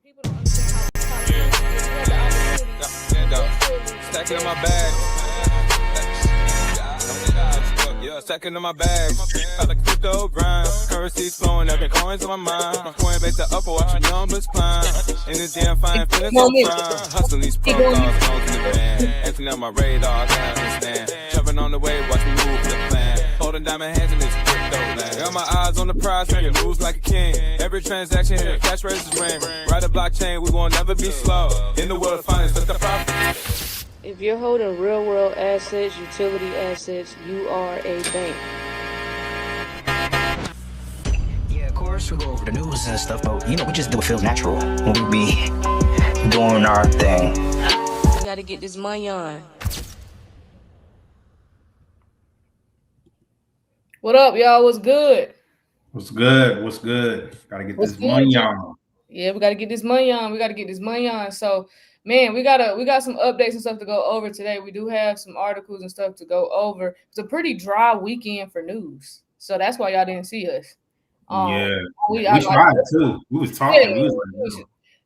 People don't understand how Stacking in my bag. Yeah, stacking in my bag. I like crypto grind. Currency's flowing, every coins on my mind. My coin base the upper, watching numbers climb. In this damn fine, feeling so fine. Hustling these protocols, phones in the van. Acting on my radar, I can't understand. Jumping on the wave, watch me move the plan. Holding diamond hands in this crypto land. Got my eyes on the prize, making moves like a king. Every transaction here, cash raises ring. Ride the blockchain, we won't never be slow. In the world of finance, let the profit. if you're holding real world assets, utility assets, you are a bank. Yeah, of course, we go over the news and stuff, but we just do what feels natural when we be doing our thing. You gotta get this money on. What up, y'all? What's good? What's good? What's good? Gotta get this money on. Yeah, we gotta get this money on. We gotta get this money on. So, man, we got some updates and stuff to go over today. We do have some articles and stuff to go over. It's a pretty dry weekend for news, so that's why y'all didn't see us. We tried too. We was talking.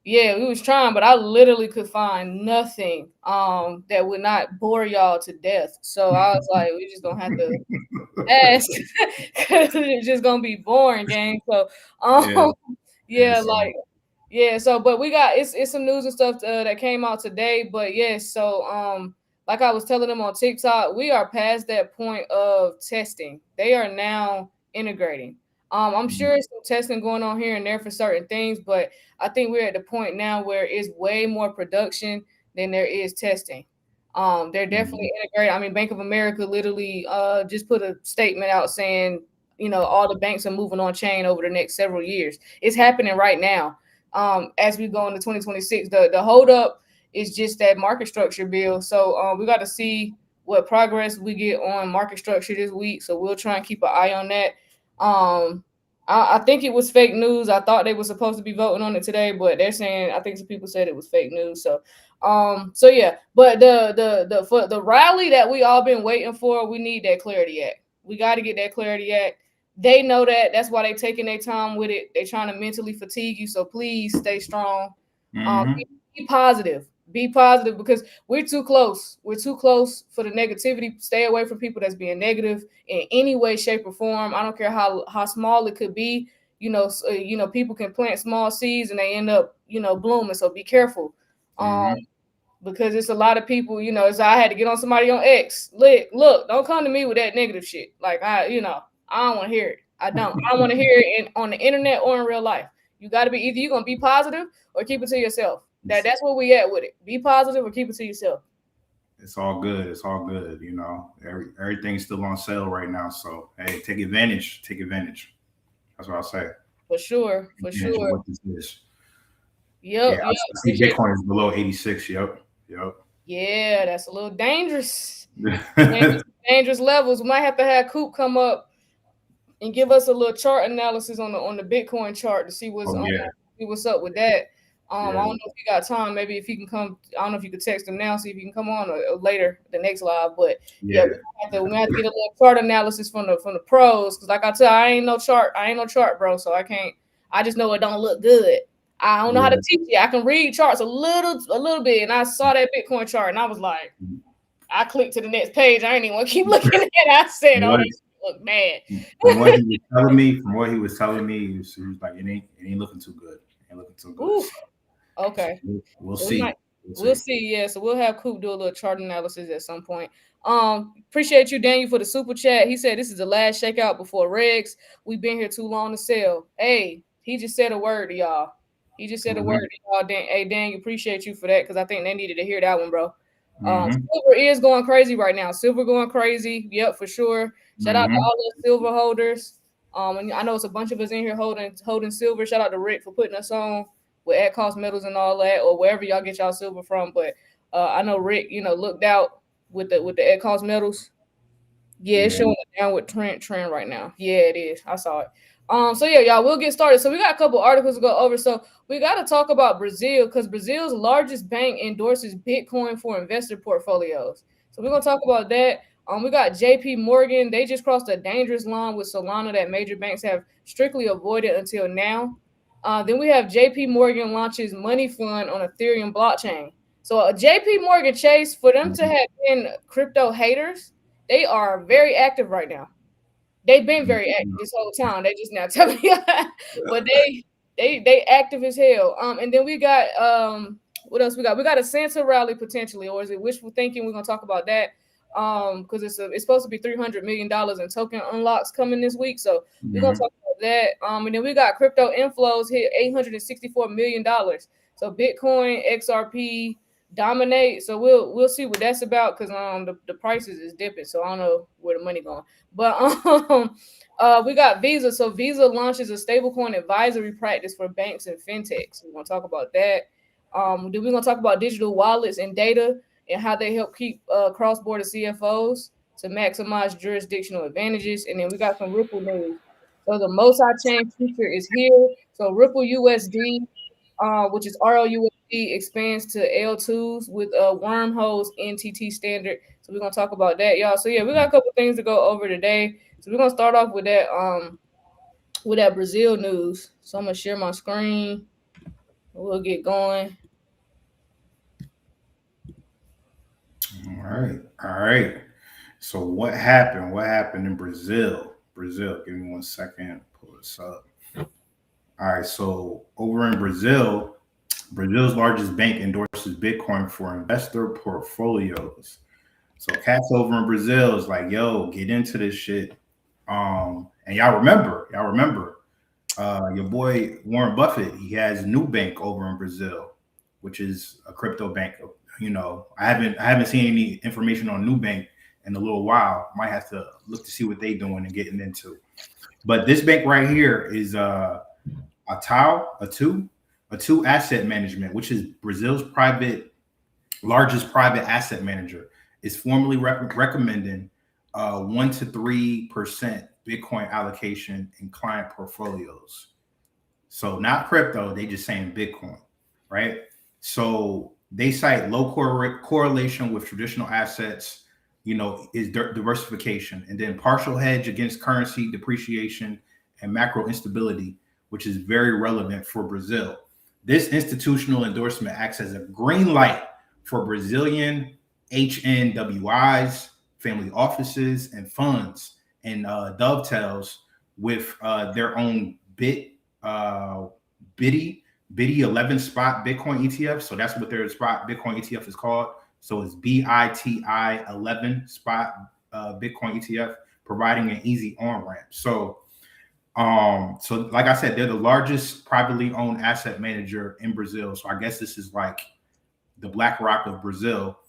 We was trying, but I literally could find nothing that would not bore y'all to death. So I was like, we just gonna have to ask because it's just gonna be boring, gang. So so but we got it's some news and stuff that came out today. But yes, so like I was telling them on TikTok, we are past that point of testing. They are now integrating. I'm sure there's some testing going on here and there for certain things, but I think we're at the point now where it's way more production than there is testing. They're definitely integrated. I mean, Bank of America literally just put a statement out saying, all the banks are moving on chain over the next several years. It's happening right now. As we go into 2026, the holdup is just that market structure bill. So we got to see what progress we get on market structure this week. So we'll try and keep an eye on that. I think it was fake news. I thought they were supposed to be voting on it today, but they're saying I think some people said it was fake news. So yeah. But the rally that we all been waiting for, we need that Clarity Act. We got to get that Clarity Act. They know that. That's why they're taking their time with it. They're trying to mentally fatigue you. So please stay strong. Be positive. Be positive because we're too close. We're too close for the negativity. Stay away from people that's being negative in any way, shape, or form. I don't care how small it could be. People can plant small seeds and they end up, blooming. So be careful. Because it's a lot of people, so I had to get on somebody on X. Look, don't come to me with that negative shit. Like I don't want to hear it. I don't want to hear it on the internet or in real life. You got to be either you're gonna be positive or keep it to yourself. That's where we at with it. Be positive or keep it to yourself. It's all good. It's all good. Everything's still on sale right now. So hey, take advantage. Take advantage. That's what I'll say. For sure. For sure. What this is. Yep. I see Bitcoin is below 86. Yep. Yeah, that's a little dangerous. dangerous levels. We might have to have Coop come up and give us a little chart analysis on the Bitcoin chart to see what's up with that. I don't know if you got time. Maybe if he can come, I don't know if you could text him now, see if he can come on or later the next live. But we have to get a little chart analysis from the pros because, like I tell you, I ain't no chart, bro. So I can't. I just know it don't look good. I don't know how to teach you. I can read charts a little bit, and I saw that Bitcoin chart, and I was like, I clicked to the next page. I ain't even want to keep looking at it. I said, "Oh, that look bad." From what he was telling me, he was like, "It ain't looking too good. Oof. Okay. We'll see. We'll see. Yeah. So we'll have Coop do a little chart analysis at some point. Appreciate you, Daniel, for the super chat. He said this is the last shakeout before regs. We've been here too long to sell. Hey, he just said a word to y'all. Hey, Daniel, appreciate you for that because I think they needed to hear that one, bro. Silver is going crazy right now. Silver going crazy. Yep, for sure. Shout out to all the silver holders. And I know it's a bunch of us in here holding silver. Shout out to Rick for putting us on with at cost metals and all that, or wherever y'all get y'all silver from. But I know Rick, looked out with the at cost metals. Yeah, it's showing a downward trend right now. Yeah, it is. I saw it. So yeah, y'all, we'll get started. So we got a couple articles to go over. So we got to talk about Brazil because Brazil's largest bank endorses Bitcoin for investor portfolios. So we're gonna talk about that. We got JP Morgan. They just crossed a dangerous line with Solana that major banks have strictly avoided until now. Then we have JP Morgan launches money fund on Ethereum blockchain. So JP Morgan Chase, for them to have been crypto haters, they are very active right now. They've been very active this whole time. They just now telling you, but they active as hell. And then we got what else we got? We got a Santa rally potentially, or is it wishful thinking? We're gonna talk about that. Because it's supposed to be $300 million in token unlocks coming this week. So we're gonna talk about that. And then we got crypto inflows hit $864 million. So Bitcoin, XRP dominate. So we'll see what that's about, because the prices is dipping. So I don't know where the money going. But we got Visa. So Visa launches a stablecoin advisory practice for banks and fintechs. We're gonna talk about that. Then we're gonna talk about digital wallets and data and how they help keep cross-border CFOs to maximize jurisdictional advantages. And then we got some Ripple news. So the multi-chain future is here. So Ripple USD, which is RLUSD, expands to L2s with wormholes NTT standard. So we're gonna talk about that, y'all. So yeah, we got a couple things to go over today. So we're gonna start off with that Brazil news. So I'm gonna share my screen. We'll get going. All right. So what happened? What happened in Brazil? Give me 1 second. Pull this up. All right. So over in Brazil, Brazil's largest bank endorses Bitcoin for investor portfolios. So cats over in Brazil is like, yo, get into this shit. And y'all remember, your boy Warren Buffett, he has Nubank over in Brazil, which is a crypto bank. You know, I haven't seen any information on Nubank in a little while. Might have to look to see what they're doing and getting into. But this bank right here is a two asset management, which is Brazil's largest private asset manager, is formally recommending 1 to 3% Bitcoin allocation in client portfolios. So not crypto, they just saying Bitcoin, right? So they cite low correlation with traditional assets, is diversification, and then partial hedge against currency depreciation and macro instability, which is very relevant for Brazil. This institutional endorsement acts as a green light for Brazilian HNWIs, family offices, and funds, and dovetails with their own BITI 11 spot Bitcoin ETF. So that's what their spot Bitcoin ETF is called. So it's BITI 11 spot Bitcoin ETF, providing an easy on ramp. So like I said, they're the largest privately owned asset manager in Brazil. So I guess this is like the BlackRock of Brazil.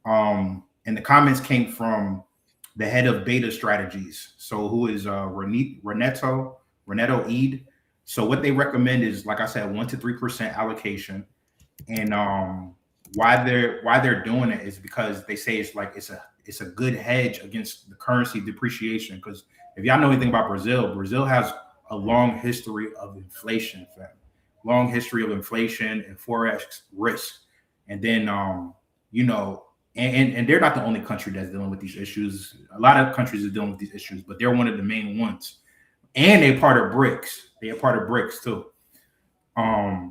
And the comments came from the head of data strategies. So who is Renato Eid. So what they recommend is, like I said, 1 to 3% allocation. And why they're doing it is because they say it's a good hedge against the currency depreciation. Because if y'all know anything about Brazil has a long history of inflation, and forex risk. And then and they're not the only country that's dealing with these issues. A lot of countries are dealing with these issues, but they're one of the main ones. And they're part of BRICS. They are part of BRICS too.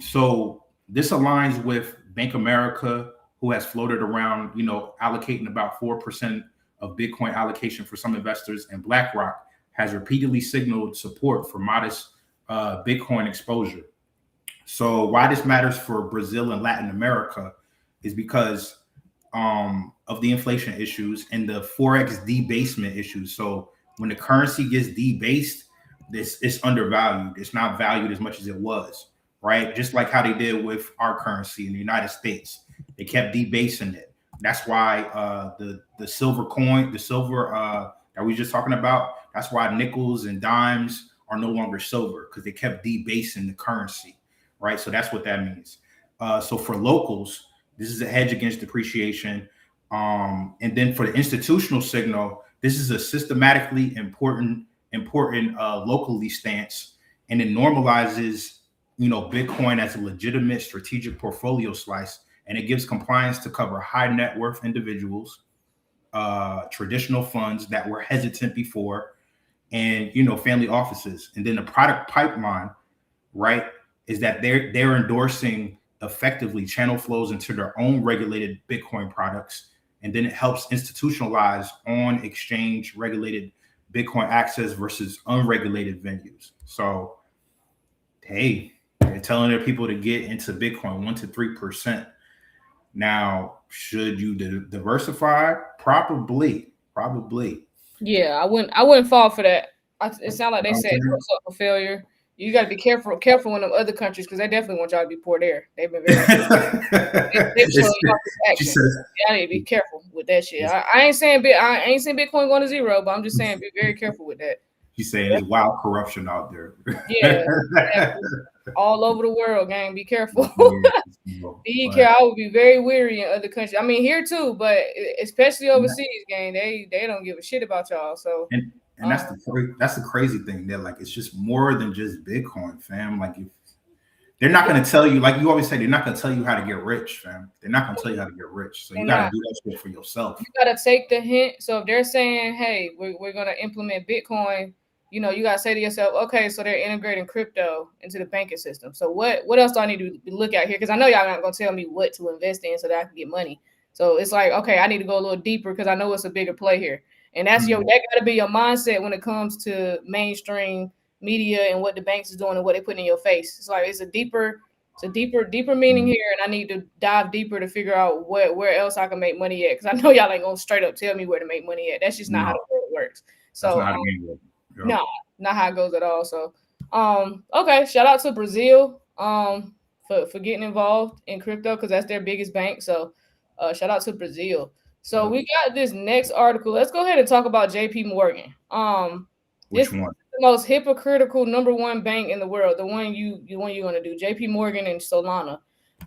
So this aligns with Bank of America, who has floated around, allocating about 4% of Bitcoin allocation for some investors, and BlackRock has repeatedly signaled support for modest Bitcoin exposure. So why this matters for Brazil and Latin America is because of the inflation issues and the forex debasement issues. So when the currency gets debased, it's undervalued. It's not valued as much as it was, right? Just like how they did with our currency in the United States. They kept debasing it. That's why the silver coin, that we just talking about, that's why nickels and dimes are no longer silver, because they kept debasing the currency, right? So that's what that means. So for locals, this is a hedge against depreciation. And then for the institutional signal, this is a systematically important locally stance, and it normalizes, Bitcoin as a legitimate strategic portfolio slice, and it gives compliance to cover high net worth individuals, traditional funds that were hesitant before, and family offices. And then the product pipeline, right? is that they're endorsing effectively channel flows into their own regulated Bitcoin products, and then it helps institutionalize on exchange regulated Bitcoin access versus unregulated venues. So, hey, they're telling their people to get into Bitcoin 1 to 3%. Now, should you diversify? Probably. Yeah, I wouldn't fall for that. It sounds like they said it's up for failure. You got to be careful in them other countries because they definitely want y'all to be poor there. They've been very. They've showing y'all this action. I need to be careful with that shit. I ain't saying Bitcoin going to zero, but I'm just saying be very careful with that. She's saying there's wild corruption out there. Yeah, all over the world, gang. Be careful. Be careful. I would be very weary in other countries. I mean, here too, but especially overseas, gang. They don't give a shit about y'all. So. And that's the crazy thing. That like it's just more than just Bitcoin, fam. Like if they're not going to tell you, like you always say, they're not going to tell you how to get rich, fam. They're not going to tell you how to get rich. So you got to do that shit for yourself. You got to take the hint. So if they're saying, hey, we're going to implement Bitcoin, you got to say to yourself, okay, so they're integrating crypto into the banking system. So what else do I need to look at here? Because I know y'all not going to tell me what to invest in so that I can get money. So it's like, okay, I need to go a little deeper because I know it's a bigger play here. And that's that got to be your mindset when it comes to mainstream media and what the banks is doing and what they put in your face. It's like it's a deeper meaning here, and I need to dive deeper to figure out where else I can make money at. Because I know y'all ain't gonna straight up tell me where to make money at. That's just not how the world works. So no, not how it goes at all. So okay, shout out to Brazil for getting involved in crypto because that's their biggest bank. So shout out to Brazil. So we got this next article. Let's go ahead and talk about JP Morgan. Which one? The most hypocritical number one bank in the world. The one you're gonna do. JP Morgan and Solana.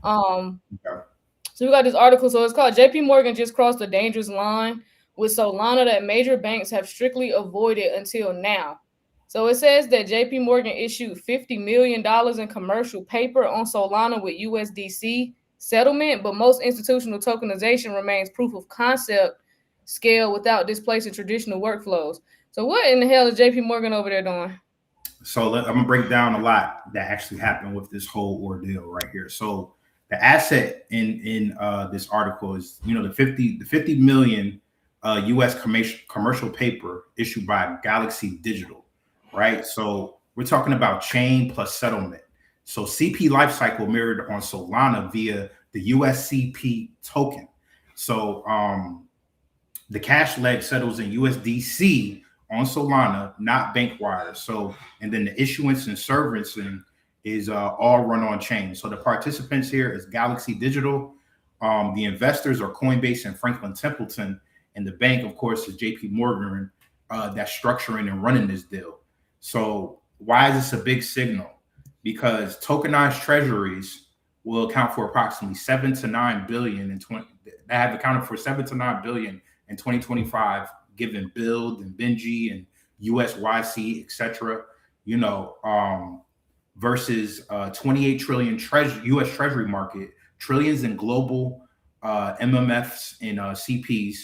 So we got this article. So it's called JP Morgan just crossed a dangerous line with Solana that major banks have strictly avoided until now. So it says that JP Morgan issued $50 million in commercial paper on Solana with USDC settlement, but most institutional tokenization remains proof of concept scale without displacing traditional workflows. So what in the hell is JP Morgan over there doing? So I'm gonna break down a lot that actually happened with this whole ordeal right here. So the asset in this article is the 50 million US commercial paper issued by Galaxy Digital, right? So we're talking about chain plus settlement. So CP lifecycle mirrored on Solana via the USCP token. So the cash leg settles in USDC on Solana, not bank wires. So, and then the issuance and servicing is all run on chain. So the participants here is Galaxy Digital. The investors are Coinbase and Franklin Templeton. And the bank, of course, is JP Morgan that's structuring and running this deal. So why is this a big signal? Because tokenized treasuries will account for approximately 7 to 9 billion that have accounted for 7 to 9 billion in 2025, given Build and Benji and USYC, etc. Versus 28 trillion U.S. Treasury market, trillions in global MMFs and CPs,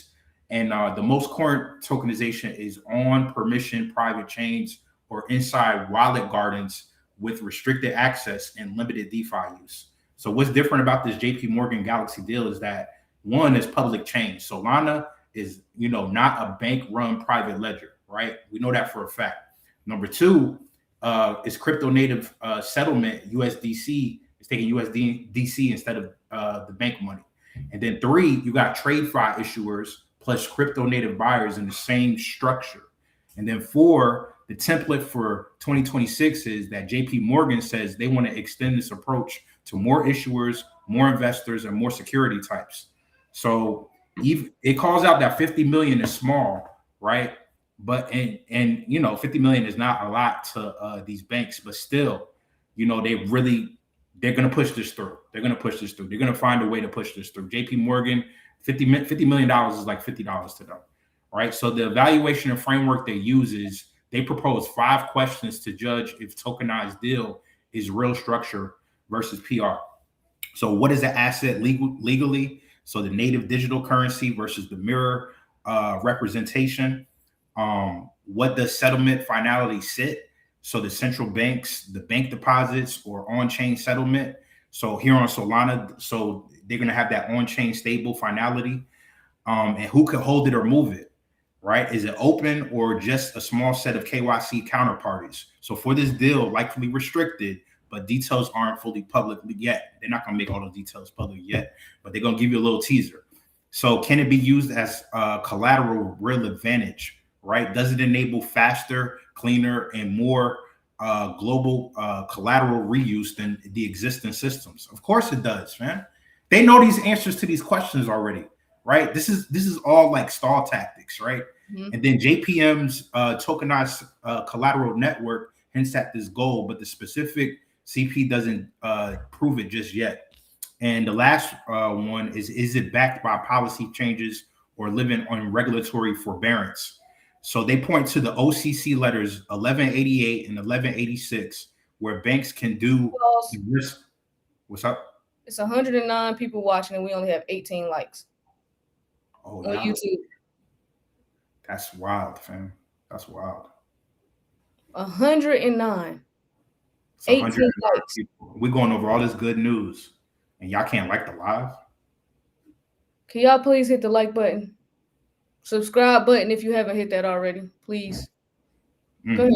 and the most current tokenization is on permission private chains or inside wallet gardens with restricted access and limited DeFi use. So what's different about this JP Morgan Galaxy deal is that one is public chain. Solana is, not a bank run private ledger, right? We know that for a fact. Number two is crypto native settlement. USDC is taking USDC instead of the bank money. And then three, you got TradeFi issuers plus crypto native buyers in the same structure. And then four, the template for 2026 is that JP Morgan says they want to extend this approach to more issuers, more investors, and more security types. So it calls out that 50 million is small, right? But and 50 million is not a lot to these banks, but still, they're going to push this through. They're going to find a way to push this through. JP Morgan, $50 million is like $50 to them, right? So the evaluation and framework they use is they propose 5 questions to judge if tokenized deal is real structure versus PR. So what is the asset legally? So the native digital currency versus the mirror representation. What does settlement finality sit? So the central banks, the bank deposits or on-chain settlement. So here on Solana, so they're going to have that on-chain stable finality. And who could hold it or move it, right? Is it open or just a small set of KYC counterparties? So for this deal, likely restricted, but details aren't fully public yet. They're not going to make all the details public yet, but they're going to give you a little teaser. So can it be used as collateral real advantage, right? Does it enable faster, cleaner, and more global collateral reuse than the existing systems? Of course it does, man. They know these answers to these questions already, right? This is all like stall tactics, right? Mm-hmm. And then JPM's tokenized collateral network hints at this goal, but the specific CP doesn't prove it just yet. And the last one is it backed by policy changes or living on regulatory forbearance? So they point to the OCC letters 1188 and 1186, where banks can do risk. What's up? It's 109 people watching, and we only have 18 likes. Oh, on YouTube. That's wild, fam. That's wild. 109. 18 likes. People. We're going over all this good news, and y'all can't like the live. Can y'all please hit the like button? Subscribe button if you haven't hit that already, please. Go ahead.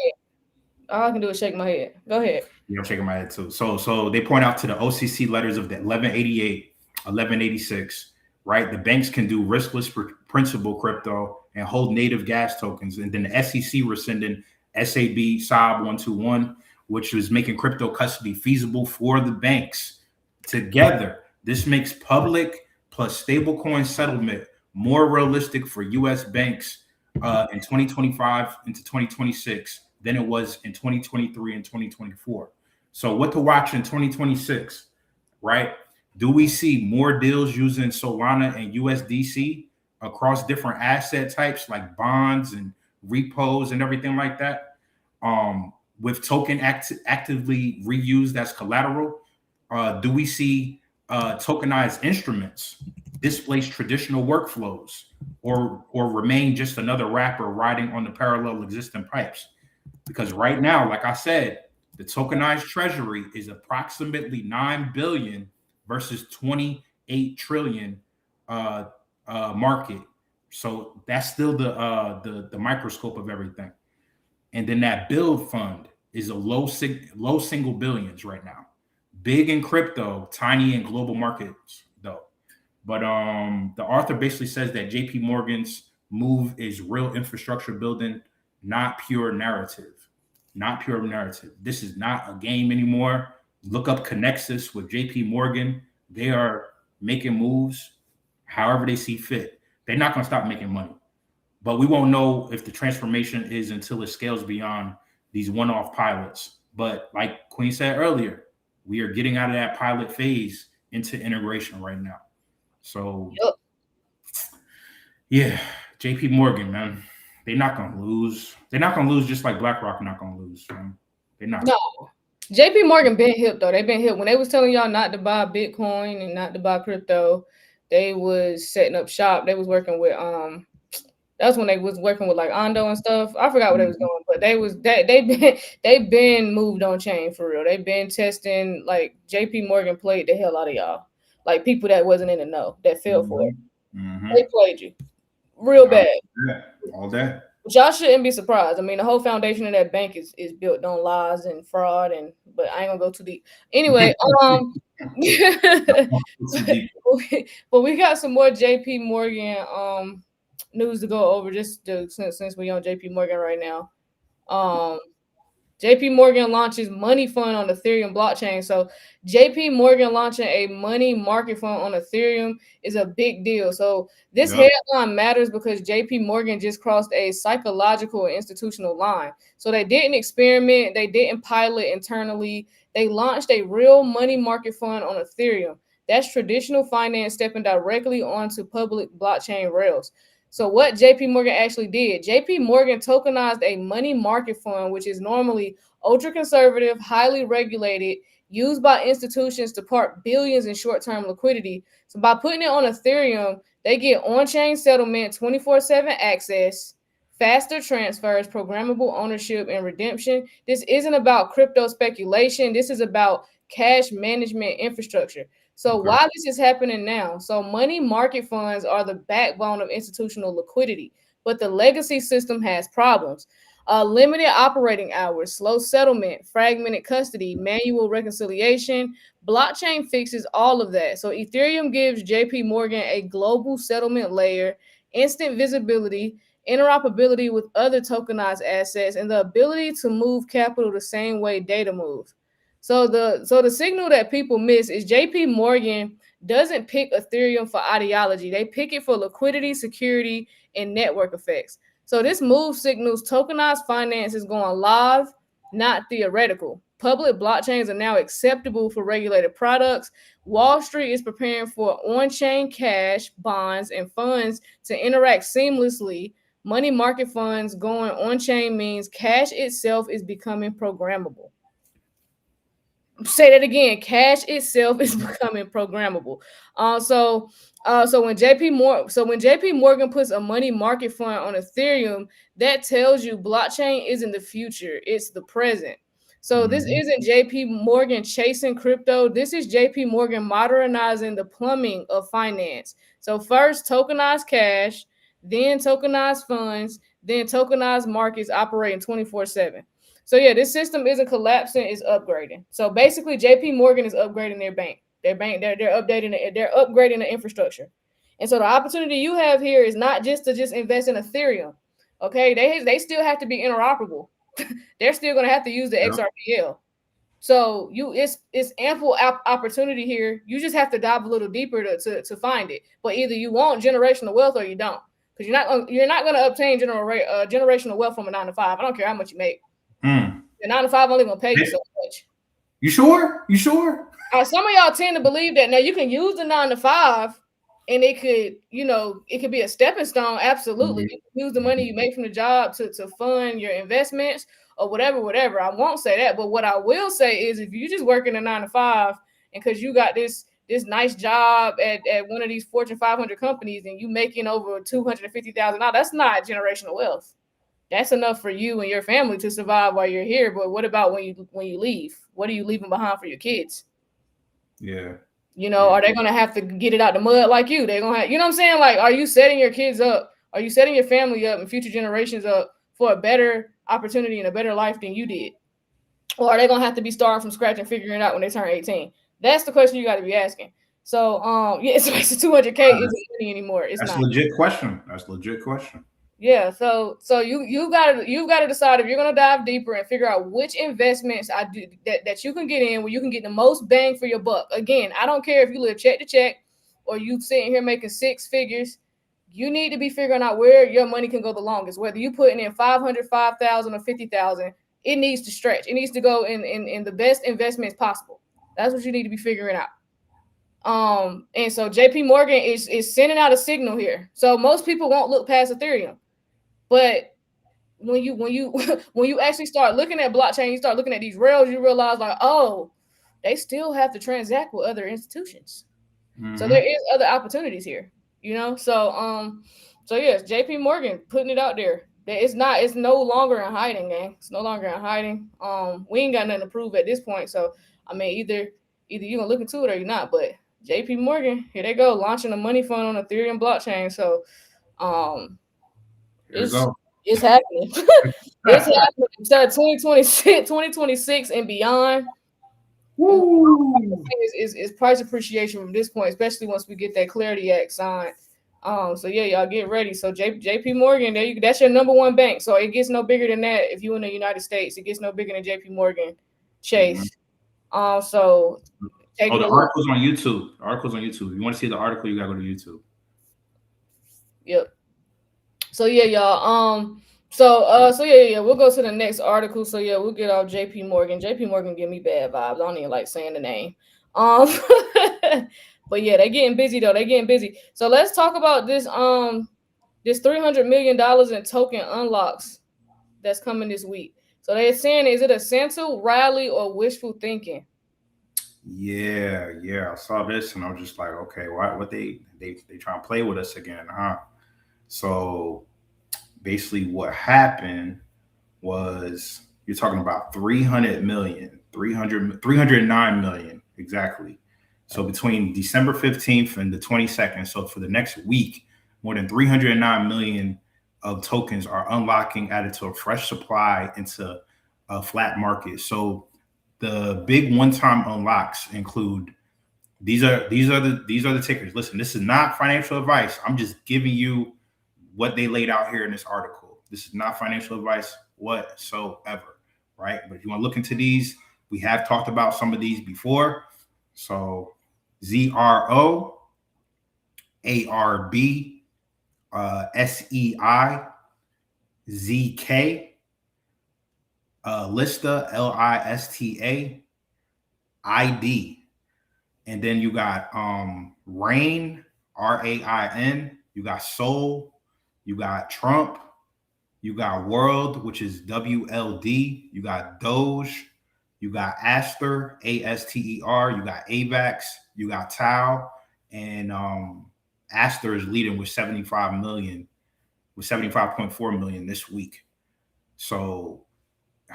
All I can do is shake my head. Go ahead. Yeah, I'm shaking my head too. So they point out to the OCC letters of the 1188, 1186, right? The banks can do riskless principal crypto and hold native gas tokens. And then the SEC rescinding SAB SOB 121, which was making crypto custody feasible for the banks. Together, this makes public plus stablecoin settlement more realistic for U.S. banks in 2025 into 2026 than it was in 2023 and 2024. So what to watch in 2026, right? Do we see more deals using Solana and USDC across different asset types like bonds and repos and everything like that? With token actively reused as collateral? Do we see tokenized instruments displace traditional workflows or remain just another wrapper riding on the parallel existing pipes? Because right now, like I said, the tokenized treasury is approximately 9 billion versus 28 trillion market. So that's still the microscope of everything. And then that build fund is a low single billions right now. Big in crypto, tiny in global markets though. But the author basically says that JP Morgan's move is real infrastructure building, not pure narrative. Not pure narrative. This is not a game anymore. Look up Connexus with JP Morgan. They are making moves however they see fit. They're not going to stop making money. But we won't know if the transformation is until it scales beyond these one-off pilots. But like Queen said earlier, we are getting out of that pilot phase into integration right now. So, yeah, JP Morgan, man. They're not going to lose. They're not going to lose just like BlackRock not going to lose. Man. They're not. No. JP Morgan been hip, though. They've been hip. When they was telling y'all not to buy Bitcoin and not to buy crypto, they was setting up shop. They was working with that's when they was working with like Ondo and stuff. I forgot what they was doing, but they've been moved on chain for real. They've been testing. Like JP Morgan played the hell out of y'all. Like people that wasn't in the know that fell for it. Mm-hmm. They played you real bad. All day. But y'all shouldn't be surprised. I mean, the whole foundation of that bank is built on lies and fraud, but I ain't gonna go too deep. Anyway, but we got some more JP Morgan news to go over since we're on JP Morgan right now. JP Morgan launches money fund on Ethereum blockchain. So JP Morgan launching a money market fund on Ethereum is a big deal. So this headline matters because JP Morgan just crossed a psychological and institutional line. So they didn't experiment. They didn't pilot internally. They launched a real money market fund on Ethereum. That's traditional finance stepping directly onto public blockchain rails. So what JP Morgan actually did, JP Morgan tokenized a money market fund, which is normally ultra conservative, highly regulated, used by institutions to park billions in short-term liquidity. So by putting it on Ethereum, they get on-chain settlement, 24/7 access, faster transfers, programmable ownership, and redemption. This isn't about crypto speculation. This is about cash management infrastructure. So why this is happening now? So money market funds are the backbone of institutional liquidity, but the legacy system has problems. Limited operating hours, slow settlement, fragmented custody, manual reconciliation. Blockchain fixes all of that. So Ethereum gives JP Morgan a global settlement layer, instant visibility, interoperability with other tokenized assets, and the ability to move capital the same way data moves. So the signal that people miss is JP Morgan doesn't pick Ethereum for ideology. They pick it for liquidity, security, and network effects. So this move signals tokenized finance is going live, not theoretical. Public blockchains are now acceptable for regulated products. Wall Street is preparing for on-chain cash, bonds, and funds to interact seamlessly. Money market funds going on-chain means cash itself is becoming programmable. Say that again. Cash itself is becoming programmable. So when JP Morgan puts a money market fund on Ethereum, that tells you blockchain isn't the future; it's the present. So this isn't JP Morgan chasing crypto. This is JP Morgan modernizing the plumbing of finance. So first tokenized cash, then tokenized funds, then tokenized markets operating 24/7. So yeah, this system isn't collapsing; it's upgrading. So basically, J.P. Morgan is upgrading their bank. They're updating it. They're upgrading the infrastructure. And so the opportunity you have here is not just to just invest in Ethereum. Okay, they still have to be interoperable. They're still going to have to use the XRPL. So it's ample opportunity here. You just have to dive a little deeper to find it. But either you want generational wealth or you don't, because you're not going to obtain generational wealth from a 9 to 5. I don't care how much you make. The 9 to 5 only gonna pay you so much. You sure? You sure? Some of y'all tend to believe that. Now you can use the 9 to 5, and it could be a stepping stone. Absolutely, you can use the money you make from the job to fund your investments or whatever. I won't say that, but what I will say is, if you just work in a 9 to 5, and because you got this nice job at one of these Fortune 500 companies, and you making over $250,000, that's not generational wealth. That's enough for you and your family to survive while you're here. But what about when you leave? What are you leaving behind for your kids? Yeah. Are they gonna have to get it out the mud like you? They're gonna have, you know what I'm saying? Like, are you setting your kids up? Are you setting your family up and future generations up for a better opportunity and a better life than you did? Or are they gonna have to be starting from scratch and figuring it out when they turn 18? That's the question you got to be asking. So, it's 200K isn't money anymore. It's That's not. legit question. That's legit question. Yeah, so you've got to decide if you're gonna dive deeper and figure out which investments that you can get in where you can get the most bang for your buck. Again, I don't care if you live check to check or you sitting here making 6 figures. You need to be figuring out where your money can go the longest. Whether you putting in 500, 5,000, or 50,000, it needs to stretch. It needs to go in the best investments possible. That's what you need to be figuring out. And so JP Morgan is sending out a signal here. So most people won't look past Ethereum. But when you actually start looking at blockchain, you start looking at these rails, you realize like, oh, they still have to transact with other institutions. So there is other opportunities here, So yes, JP Morgan putting it out there. It's no longer in hiding, gang. It's no longer in hiding. We ain't got nothing to prove at this point. So I mean, either you're gonna look into it or you're not. But JP Morgan, here they go, launching a money fund on Ethereum blockchain. So it's happening. It's happening. So 2026 and beyond. Is price appreciation from this point, especially once we get that Clarity Act signed. So yeah, y'all get ready. So JP Morgan, that's your number one bank. So it gets no bigger than that if you're in the United States. It gets no bigger than JP Morgan Chase. So the article's on YouTube. The article's on YouTube. If you want to see the article, you gotta go to YouTube. Yep. So yeah, y'all. So yeah, we'll go to the next article. So yeah, we'll get off JP Morgan. JP Morgan give me bad vibes. I don't even like saying the name. But yeah, they're getting busy though. They're getting busy. So let's talk about this this $300 million in token unlocks that's coming this week. So they're saying, is it a sensible rally or wishful thinking? Yeah, I saw this and I was just like, okay, what they trying to play with us again, huh? So basically what happened was you're talking about 300 million, 309 million exactly. So between December 15th and the 22nd, so for the next week, more than 309 million of tokens are unlocking, added to a fresh supply into a flat market. So the big one-time unlocks include these are the tickers. Listen, this is not financial advice. I'm just giving you what they laid out here in this article. This is not financial advice whatsoever, right? But if you want to look into these, we have talked about some of these before. So ZRO, ARB, SEI, ZK, Lista, LISTA, ID. And then you got RAIN, RAIN, you got Sol, you got Trump, you got World, which is WLD, you got Doge, you got Aster, ASTER, you got AVAX, you got Tau, and Aster is leading with 75 million, with 75.4 million this week. So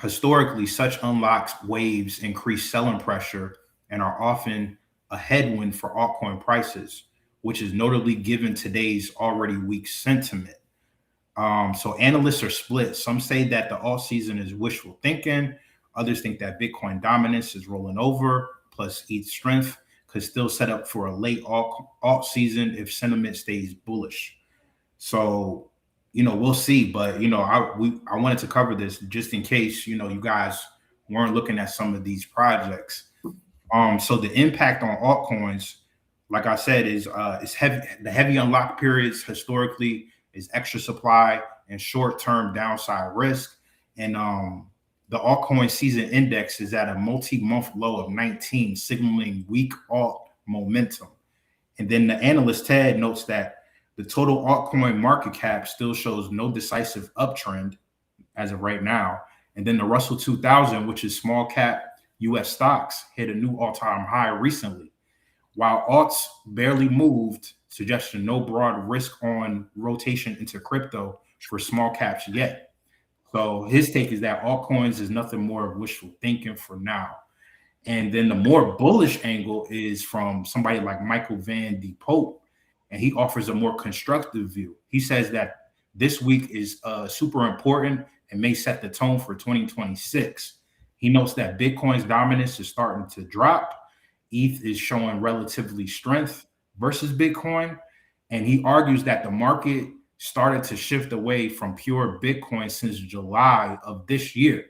historically, such unlocks waves increase selling pressure and are often a headwind for altcoin prices, which is notably given today's already weak sentiment. So analysts are split. Some say that the alt season is wishful thinking. Others think that Bitcoin dominance is rolling over, plus ETH strength could still set up for a late alt season if sentiment stays bullish. So, we'll see. But, I wanted to cover this just in case, you guys weren't looking at some of these projects. So the impact on altcoins, like I said, is heavy. The heavy unlock periods historically is extra supply and short-term downside risk. And the altcoin season index is at a multi-month low of 19, signaling weak alt momentum. And then the analyst Ted notes that the total altcoin market cap still shows no decisive uptrend as of right now. And then the Russell 2000, which is small cap US stocks, hit a new all-time high recently. While alts barely moved, suggesting no broad risk on rotation into crypto for small caps yet. So his take is that altcoins is nothing more of wishful thinking for now. And then the more bullish angle is from somebody like Michael Van de Pope, and he offers a more constructive view. He says that this week is super important and may set the tone for 2026. He notes that Bitcoin's dominance is starting to drop. ETH is showing relatively strength versus Bitcoin. And he argues that the market started to shift away from pure Bitcoin since July of this year.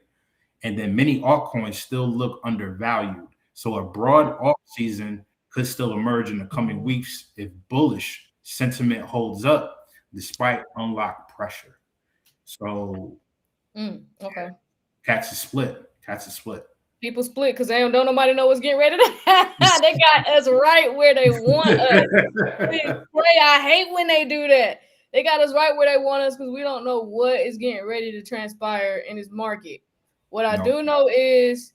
And then many altcoins still look undervalued. So a broad alt season could still emerge in the coming weeks if bullish sentiment holds up despite unlock pressure. So okay. Cats is split. People split because don't nobody know what's getting ready to happen. They got us right where they want us. I hate when they do that. They got us right where they want us because we don't know what is getting ready to transpire in this market. What I do know is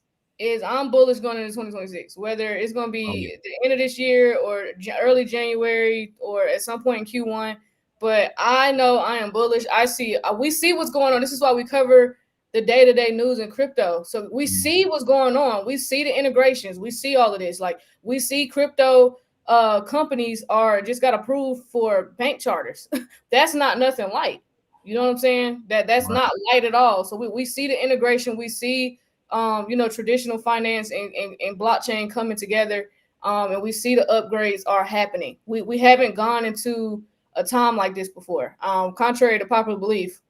I'm bullish going into 2026, whether it's going to be the end of this year or early January or at some point in Q1. But I know I am bullish. We see what's going on. This is why we cover the day-to-day news in crypto. So we see what's going on. We see the integrations. We see all of this. Like we see crypto companies are just got approved for bank charters. That's not nothing light. You know what I'm saying? That's not light at all. So we see the integration. We see traditional finance and blockchain coming together. And we see the upgrades are happening. We haven't gone into a time like this before. Contrary to popular belief,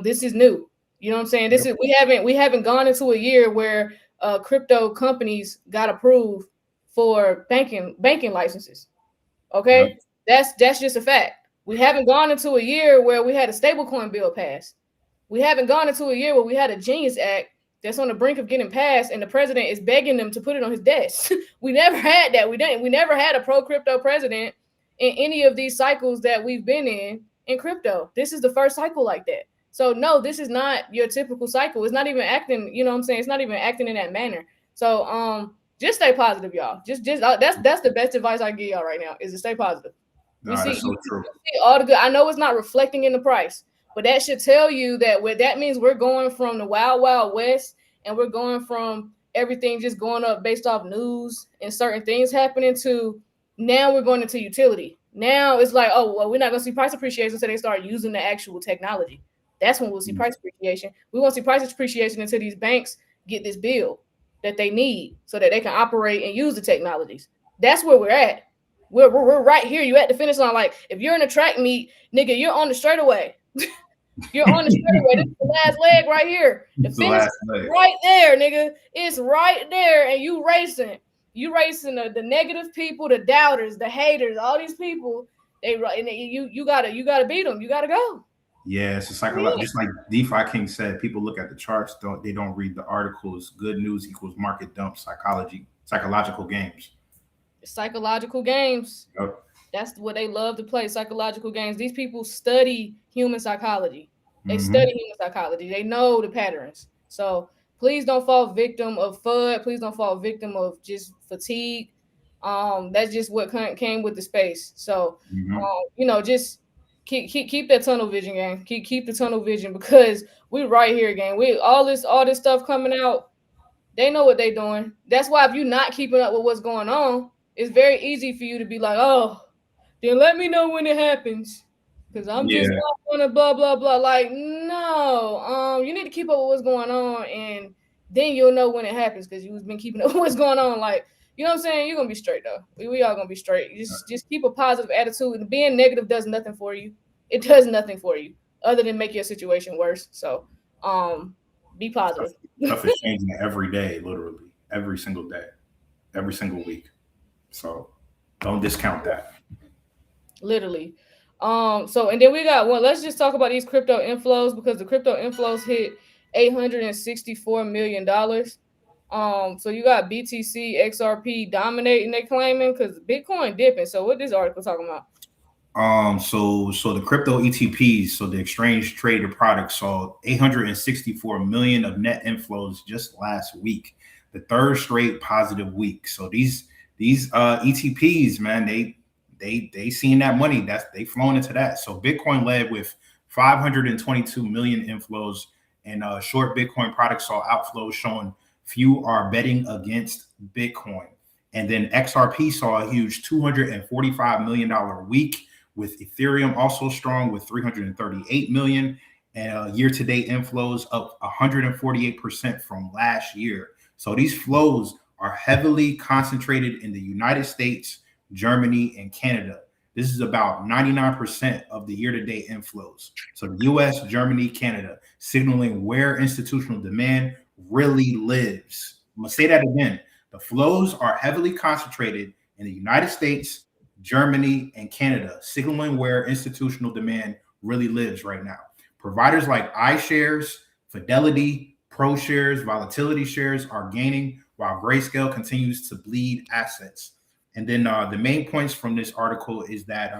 this is new. You know what I'm saying? This is we haven't gone into a year where crypto companies got approved for banking licenses. Okay, that's just a fact. We haven't gone into a year where we had a stablecoin bill passed. We haven't gone into a year where we had a Genius Act that's on the brink of getting passed, and the president is begging them to put it on his desk. We never had that. We never had a pro crypto president in any of these cycles that we've been in crypto. This is the first cycle like that. So no, this is not your typical cycle. It's not even acting, you know what I'm saying? It's not even acting in that manner. So just stay positive, y'all. Just that's the best advice I give y'all right now is to stay positive. We see all the good. I know it's not reflecting in the price, But that should tell you that that means we're going from the wild, wild west, and we're going from everything just going up based off news and certain things happening to now we're going into utility. Now it's like, oh, well, we're not going to see price appreciation until they start using the actual technology. That's when we'll see price appreciation. We won't see price appreciation until these banks get this bill that they need so that they can operate and use the technologies. That's where we're at. We're right here. You at the finish line. Like, if you're in a track meet, nigga, you're on the straightaway. You're on the straightaway. This is the last leg right here. The finish is right there, nigga. It's right there, and you racing. You racing the negative people, the doubters, the haters, all these people. You gotta beat them. You gotta go. Yeah, it's a psychological. Just like DeFi King said, people look at the charts, they don't read the articles. Good news equals market dump. Psychological games. Psychological games. Yep. That's what they love to play. Psychological games. These people study human psychology. They study human psychology. They know the patterns. So please don't fall victim of FUD. Please don't fall victim of just fatigue. That's just what came with the space. So just keep that tunnel vision, gang. Keep the tunnel vision, because we right here, gang. We all this stuff coming out. They know what they're doing. That's why if you're not keeping up with what's going on, it's very easy for you to be like, oh, then let me know when it happens, because I'm just not gonna blah blah blah. Like, no, you need to keep up with what's going on, and then you'll know when it happens, because you've been keeping up with what's going on. Like, you know what I'm saying? You're gonna be straight though. We all gonna be straight. Just keep a positive attitude. And being negative does nothing for you. It does nothing for you other than make your situation worse. So, be positive. Stuff is changing every day, literally every single day, every single week. So don't discount that. Literally. So, and then we got let's just talk about these crypto inflows, because the crypto inflows hit $864 million. So you got BTC, XRP dominating, they claiming, because Bitcoin dipping. So what this article talking about? So the crypto ETPs, so the exchange traded products, saw 864 million of net inflows just last week, the third straight positive week. So these ETPs, man, they seeing that money, they flowing into that. So Bitcoin led with 522 million inflows, and short Bitcoin products saw outflows, showing few are betting against Bitcoin. And then XRP saw a huge $245 million week, with Ethereum also strong with 338 million, and year-to-date inflows up 148% from last year. So these flows are heavily concentrated in the United States, Germany, and Canada. This is about 99% of the year-to-date inflows. So the US, Germany, Canada, signaling where institutional demand really lives. I'm gonna say that again. The flows are heavily concentrated in the United States, Germany, and Canada, signaling where institutional demand really lives right now. Providers like iShares, Fidelity, ProShares, Volatility Shares are gaining, while Grayscale continues to bleed assets. And then the main points from this article is that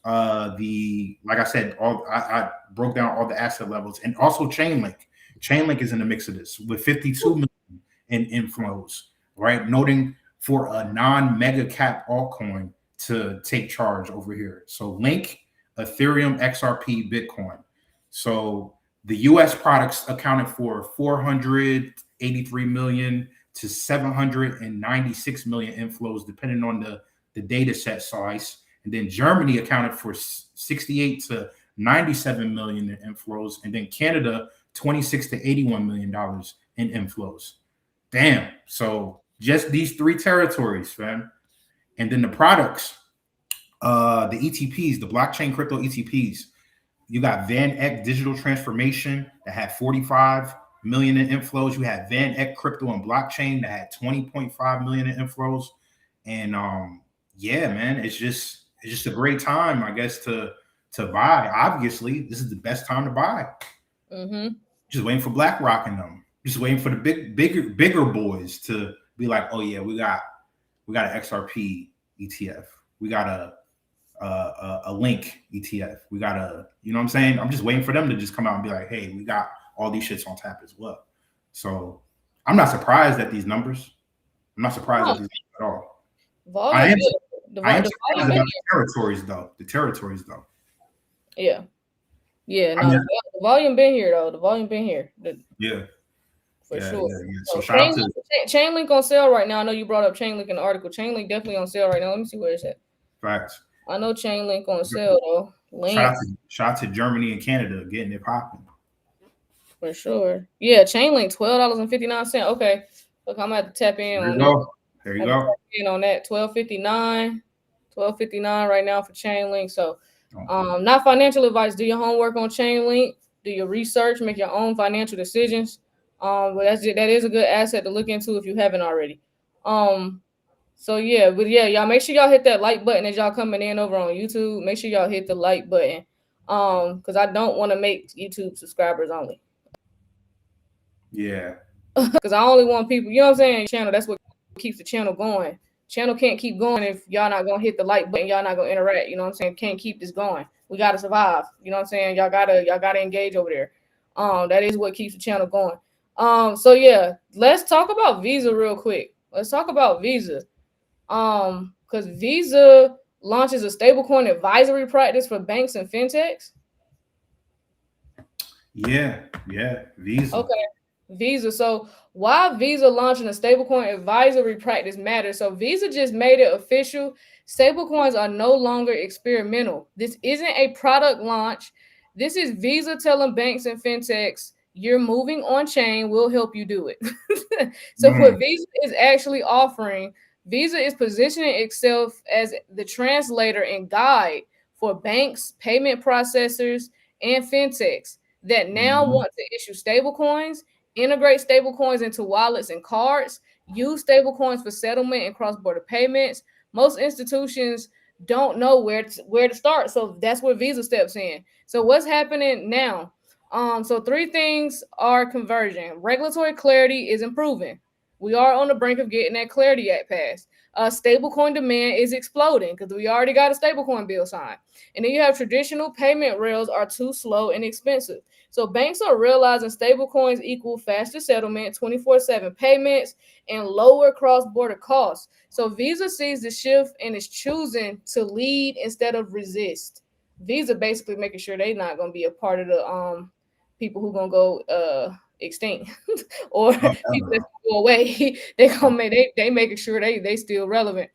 like I said, I broke down all the asset levels, and also Chainlink. Chainlink is in the mix of this with 52 million in inflows, right? Noting for a non-mega cap altcoin to take charge over here. So Link, Ethereum, XRP, Bitcoin. So the US products accounted for 483 million to 796 million inflows, depending on the data set size. And then Germany accounted for 68 to 97 million in inflows. And then Canada, 26 to 81 million dollars in inflows. Damn. So just these three territories, fam. And then the products, the ETPs, the blockchain crypto ETPs. You got Van Eck Digital Transformation that had 45 million in inflows. You had Van Eck Crypto and Blockchain that had 20.5 million in inflows. And yeah, man, it's just a great time, I guess, to buy. Obviously, this is the best time to buy. Just waiting for BlackRock and them. Just waiting for the bigger boys to be like, oh yeah, we got an XRP ETF. We got a Link ETF. We got you know what I'm saying? I'm just waiting for them to just come out and be like, hey, we got all these shits on tap as well. So I'm not surprised at these numbers. I'm not surprised at these numbers at all. I am surprised about the territories though. Yeah. Yeah, no, the volume been here though. The volume been here. Yeah. For sure. So shout out to Chainlink on sale right now. I know you brought up Chainlink in the article. Chainlink definitely on sale right now. Let me see where it's at. facts. I know Chainlink on sale though. Shout out to Germany and Canada getting it popping. For sure. Yeah, Chainlink $12.59. Okay. Look, I'm gonna have to tap in on that. There you go. Tap in on that. $12.59 right now for Chainlink. So not financial advice. Do your homework on Chainlink, do your research, make your own financial decisions. But that is a good asset to look into if you haven't already. So yeah, but yeah, y'all make sure y'all hit that like button as y'all coming in over on YouTube. Make sure y'all hit the like button. Because I don't want to make YouTube subscribers only. Yeah. Because I only want people, you know what I'm saying? Channel, that's what keeps the channel going. Channel can't keep going if y'all not gonna hit the like button, y'all not gonna interact. You know what I'm saying? Can't keep this going. We gotta survive. You know what I'm saying? Y'all gotta engage over there. That is what keeps the channel going. So yeah, let's talk about Visa real quick. Let's talk about Visa. Because Visa launches a stablecoin advisory practice for banks and fintechs. Yeah, Visa. Okay. Visa. So why Visa launching a stablecoin advisory practice matters. So Visa just made it official. Stablecoins are no longer experimental. This isn't a product launch. This is Visa telling banks and fintechs, you're moving on chain, we'll help you do it. So what Visa is actually offering, Visa is positioning itself as the translator and guide for banks, payment processors, and fintechs that now want to issue stablecoins, integrate stablecoins into wallets and cards, use stablecoins for settlement and cross-border payments. Most institutions don't know where to start, so that's where Visa steps in. So what's happening now? So three things are converging. Regulatory clarity is improving. We are on the brink of getting that Clarity Act passed. Stablecoin demand is exploding because we already got a stablecoin bill signed. And then you have traditional payment rails are too slow and expensive. So banks are realizing stablecoins equal faster settlement, 24/7 payments, and lower cross-border costs. So Visa sees the shift and is choosing to lead instead of resist. Visa basically making sure they're not going to be a part of the people who going to go extinct or people that go away. They making sure they still relevant.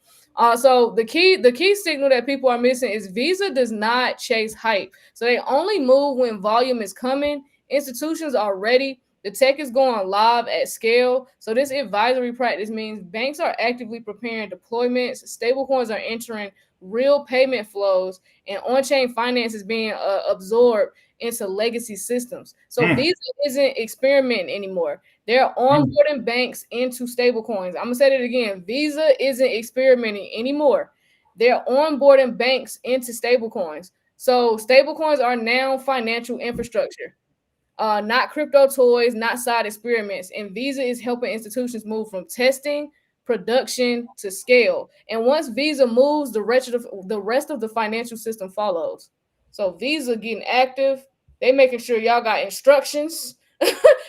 So the key signal that people are missing is Visa does not chase hype. So they only move when volume is coming. Institutions are ready. The tech is going live at scale. So this advisory practice means banks are actively preparing deployments. Stablecoins are entering real payment flows, and on-chain finance is being absorbed into legacy systems. So Visa isn't experimenting anymore. They're onboarding banks into stablecoins. I'm gonna say that again. Visa isn't experimenting anymore. They're onboarding banks into stablecoins. So stablecoins are now financial infrastructure, not crypto toys, not side experiments. And Visa is helping institutions move from testing, production to scale. And once Visa moves, the rest of the financial system follows. So Visa getting active. They making sure y'all got instructions.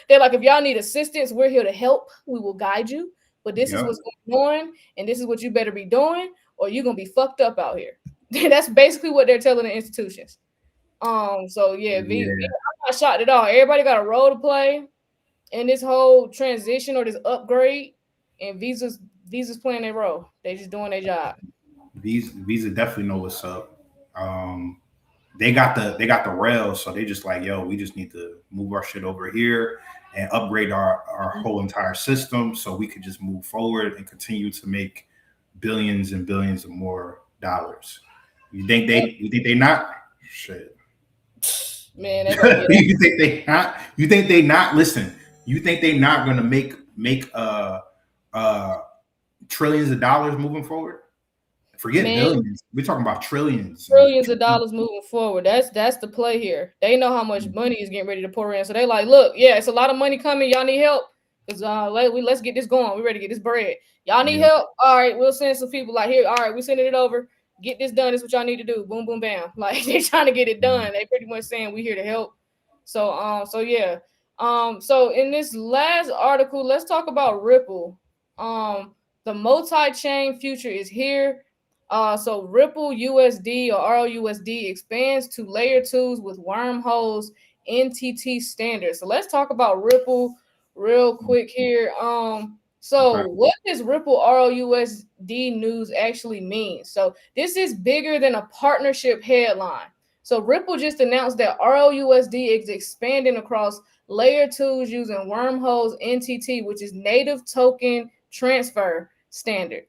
They're like, if y'all need assistance, we're here to help. We will guide you. But this is what's going on, and this is what you better be doing, or you're gonna be fucked up out here. That's basically what they're telling the institutions. So yeah, I'm not shocked at all. Everybody got a role to play in this whole transition or this upgrade, and Visa's playing their role. They just doing their job. Visa definitely know what's up. They got the rails, so they just like, yo, we just need to move our shit over here and upgrade our whole entire system so we could just move forward and continue to make billions and billions of more dollars. You think they not? Shit. Man, you think they not? You think they not? Listen, you think they not gonna make trillions of dollars moving forward? Forget billions. We're talking about trillions. Trillions of dollars moving forward. That's the play here. They know how much money is getting ready to pour in. So they like, look, yeah, it's a lot of money coming. Y'all need help. Because let's get this going. We're ready to get this bread. Y'all need help? All right, we'll send some people like here. All right, we're sending it over. Get this done. This is what y'all need to do. Boom, boom, bam. Like they're trying to get it done. They pretty much saying we here to help. So yeah. So in this last article, let's talk about Ripple. The multi-chain future is here. So Ripple USD or ROUSD expands to layer twos with wormholes NTT standard. So let's talk about Ripple real quick here. So Okay. what does Ripple ROUSD news actually mean? So this is bigger than a partnership headline. So Ripple just announced that ROUSD is expanding across layer twos using wormholes NTT, which is native token transfer standard.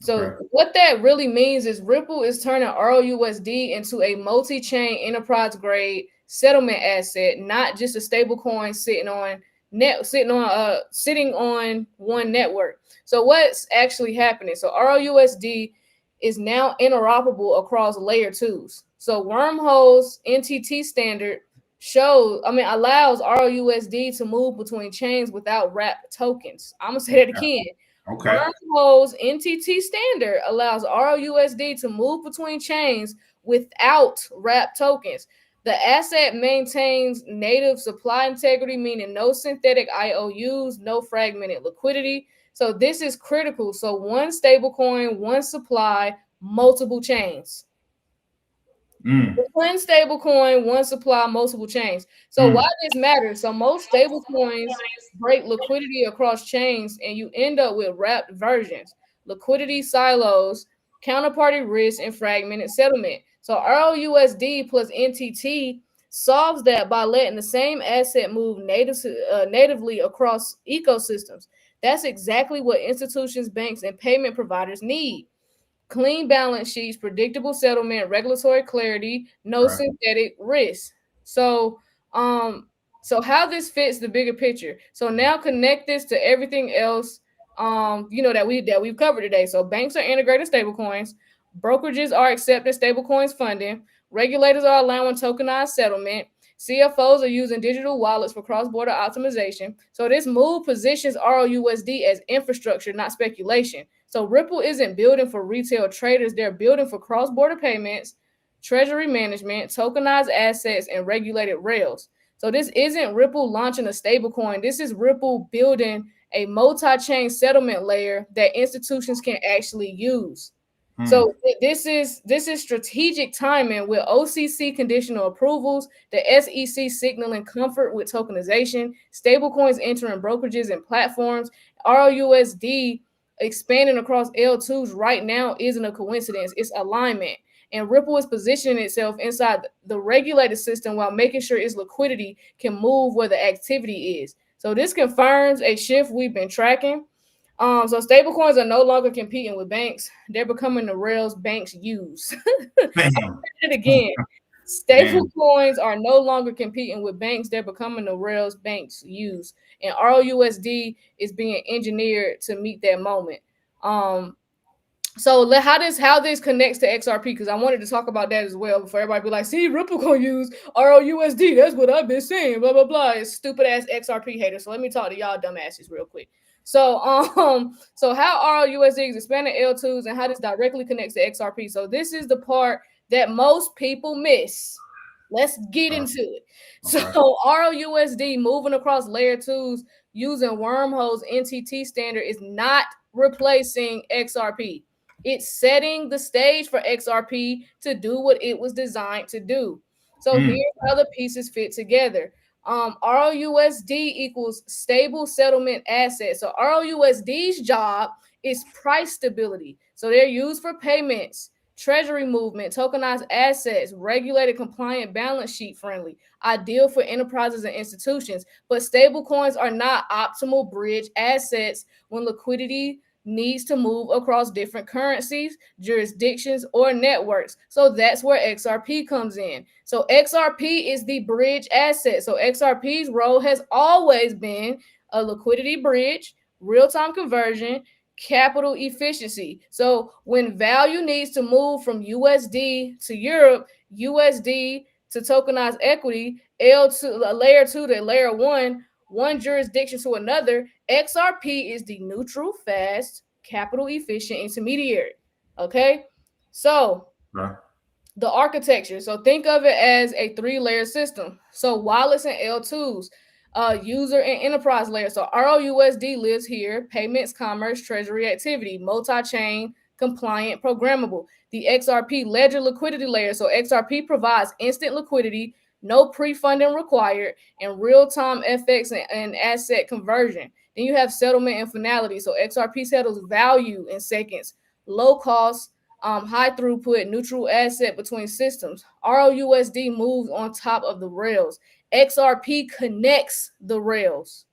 So Okay. what that really means is Ripple is turning ROUSD into a multi-chain enterprise grade settlement asset, not just a stable coin sitting on one network. So what's actually happening? So ROUSD is now interoperable across layer twos. So wormholes NTT standard allows ROUSD to move between chains without wrapped tokens. I'm gonna say that again. Okay. Wormholes NTT standard allows ROUSD to move between chains without wrapped tokens. The asset maintains native supply integrity, meaning no synthetic IOUs, no fragmented liquidity. So this is critical. So one stablecoin, one supply, multiple chains. Mm. One stable coin, one supply, multiple chains. So why Mm. this matters? So most stable coins break liquidity across chains, and you end up with wrapped versions, liquidity silos, counterparty risk, and fragmented settlement. So ROUSD plus NTT solves that by letting the same asset move natively across ecosystems. That's exactly what institutions, banks, and payment providers need: clean balance sheets, predictable settlement, regulatory clarity, no Right. synthetic risk. So, um, so how this fits the bigger picture. So now connect this to everything else, that we've covered today. So banks are integrating stablecoins, brokerages are accepting stablecoins funding, regulators are allowing tokenized settlement. CFOs are using digital wallets for cross-border optimization. So this move positions ROUSD as infrastructure, not speculation. So Ripple isn't building for retail traders, they're building for cross-border payments, treasury management, tokenized assets, and regulated rails. So this isn't Ripple launching a stablecoin. This is Ripple building a multi-chain settlement layer that institutions can actually use. Mm. So this is strategic timing with OCC conditional approvals, the SEC signaling comfort with tokenization, stablecoins entering brokerages and platforms, ROUSD expanding across L2s right now isn't a coincidence. It's alignment. And Ripple is positioning itself inside the regulated system while making sure its liquidity can move where the activity is. So this confirms a shift we've been tracking. So stablecoins are no longer competing with banks. They're becoming the rails banks use. I'll Bam. say it again. Bam. Stablecoins are no longer competing with banks. They're becoming the rails banks use. And ROUSD is being engineered to meet that moment. So how this connects to XRP, because I wanted to talk about that as well before everybody be like, see, Ripple gonna use ROUSD. That's what I've been saying. Blah blah blah. It's stupid ass XRP haters. So let me talk to y'all dumbasses real quick. So how ROUSD is expanding L2s and how this directly connects to XRP. So this is the part that most people miss. Let's get into it. So Okay. ROUSD moving across layer twos using wormholes NTT standard is not replacing XRP. It's setting the stage for XRP to do what it was designed to do. So Mm. here's how the pieces fit together. ROUSD equals stable settlement asset. So ROUSD's job is price stability. So they're used for payments, treasury movement, tokenized assets, regulated, compliant, balance sheet friendly, ideal for enterprises and institutions. But stable coins are not optimal bridge assets when liquidity needs to move across different currencies, jurisdictions, or networks. So that's where XRP comes in. So XRP is the bridge asset. So XRP's role has always been a liquidity bridge, real-time conversion, capital efficiency. So when value needs to move from USD to Europe, USD to tokenized equity, layer 2 to layer 1, one jurisdiction to another, XRP is the neutral, fast, capital efficient intermediary. Okay? So Right. the architecture. So think of it as a three-layer system. So wallets and L2s, user and enterprise layer. So ROUSD lives here, payments, commerce, treasury activity, multi-chain, compliant, programmable. The XRP ledger liquidity layer. So XRP provides instant liquidity, no pre-funding required, and real-time FX and asset conversion. Then you have settlement and finality. So XRP settles value in seconds, low cost, high throughput, neutral asset between systems. ROUSD moves on top of the rails. XRP connects the rails.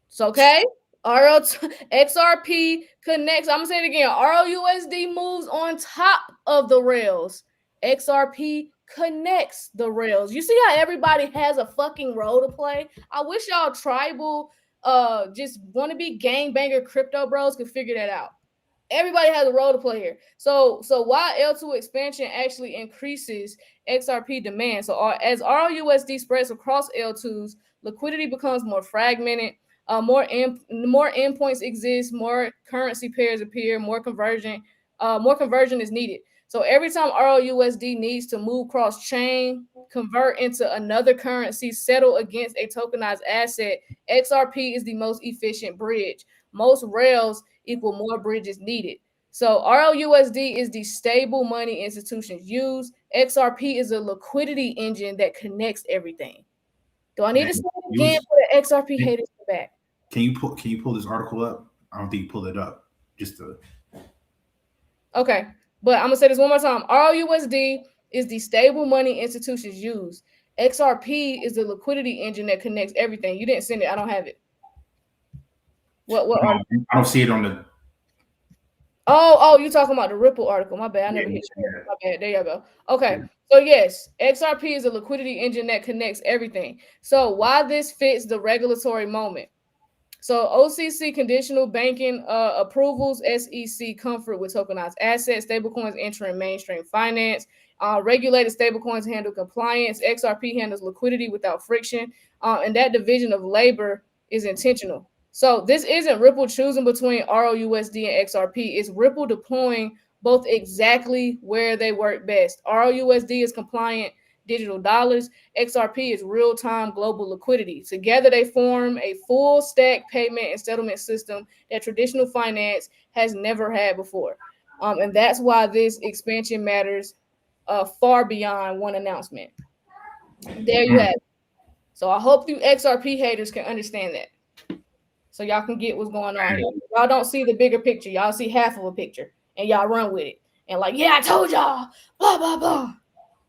So, okay. XRP connects. I'm gonna say it again. ROUSD moves on top of the rails. XRP connects the rails. You see how everybody has a fucking role to play? I wish y'all tribal, just want to be gangbanger crypto bros could figure that out. Everybody has a role to play here. So while L2 expansion actually increases XRP demand, so as ROUSD spreads across L2s, liquidity becomes more fragmented. More endpoints exist, more currency pairs appear, more conversion is needed. So every time ROUSD needs to move cross chain, convert into another currency, settle against a tokenized asset, XRP is the most efficient bridge. Most rails equal more bridges needed. So ROUSD is the stable money institutions use. XRP is a liquidity engine that connects everything. Do I need to say it again for the XRP haters back? Can you pull this article up? I don't think you pulled it up. Just to. Okay, but I'm gonna say this one more time. ROUSD is the stable money institutions use. XRP is the liquidity engine that connects everything. You didn't send it. I don't have it. What article? I don't see it on the. Oh, you talking about the Ripple article? My bad. I never hit you. My bad. There you go. Okay. Yeah. So yes, XRP is a liquidity engine that connects everything. So why this fits the regulatory moment? So OCC conditional banking approvals, SEC comfort with tokenized assets, stablecoins entering mainstream finance, regulated stablecoins handle compliance, XRP handles liquidity without friction, and that division of labor is intentional. So this isn't Ripple choosing between ROUSD and XRP. It's Ripple deploying both exactly where they work best. ROUSD is compliant digital dollars. XRP is real-time global liquidity. Together, they form a full stack payment and settlement system that traditional finance has never had before. And that's why this expansion matters far beyond one announcement. There you have it. So I hope you XRP haters can understand that. So y'all can get what's going on here. Y'all don't see the bigger picture. Y'all see half of a picture and y'all run with it. And like, yeah, I told y'all, blah, blah, blah.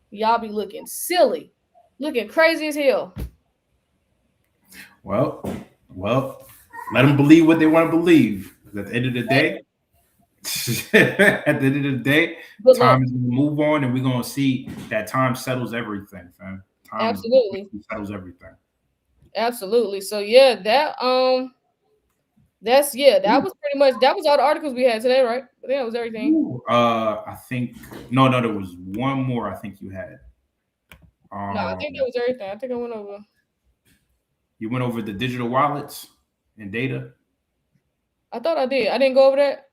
Y'all be looking silly, looking crazy as hell. Well, let them believe what they want to believe. At the end of the day, time is going to move on, and we're going to see that time settles everything, fam. Time absolutely settles everything. Absolutely. So yeah, that was pretty much that was all the articles we had today, right? I think that was everything. Ooh, I think no, there was one more. I think you had. No, I think that was everything. I think I went over. You went over the digital wallets and data. I thought I did. I didn't go over that.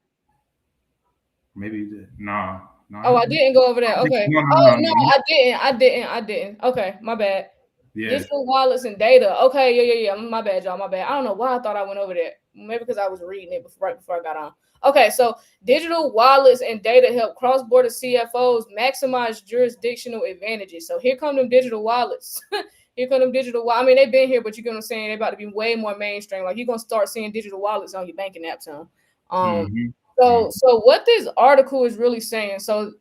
Maybe you did. No. Oh, I didn't go over that. Okay. No, I didn't. Okay, my bad. Yeah. Digital wallets and data. Okay, yeah. My bad, y'all. My bad. I don't know why I thought I went over that. Maybe because I was reading it right before I got on. Okay, so digital wallets and data help cross-border CFOs maximize jurisdictional advantages. So here come them digital wallets. Here come them digital. I mean, they've been here, but you get what I'm saying. They're about to be way more mainstream. Like you're gonna start seeing digital wallets on your banking app soon. So what this article is really saying. So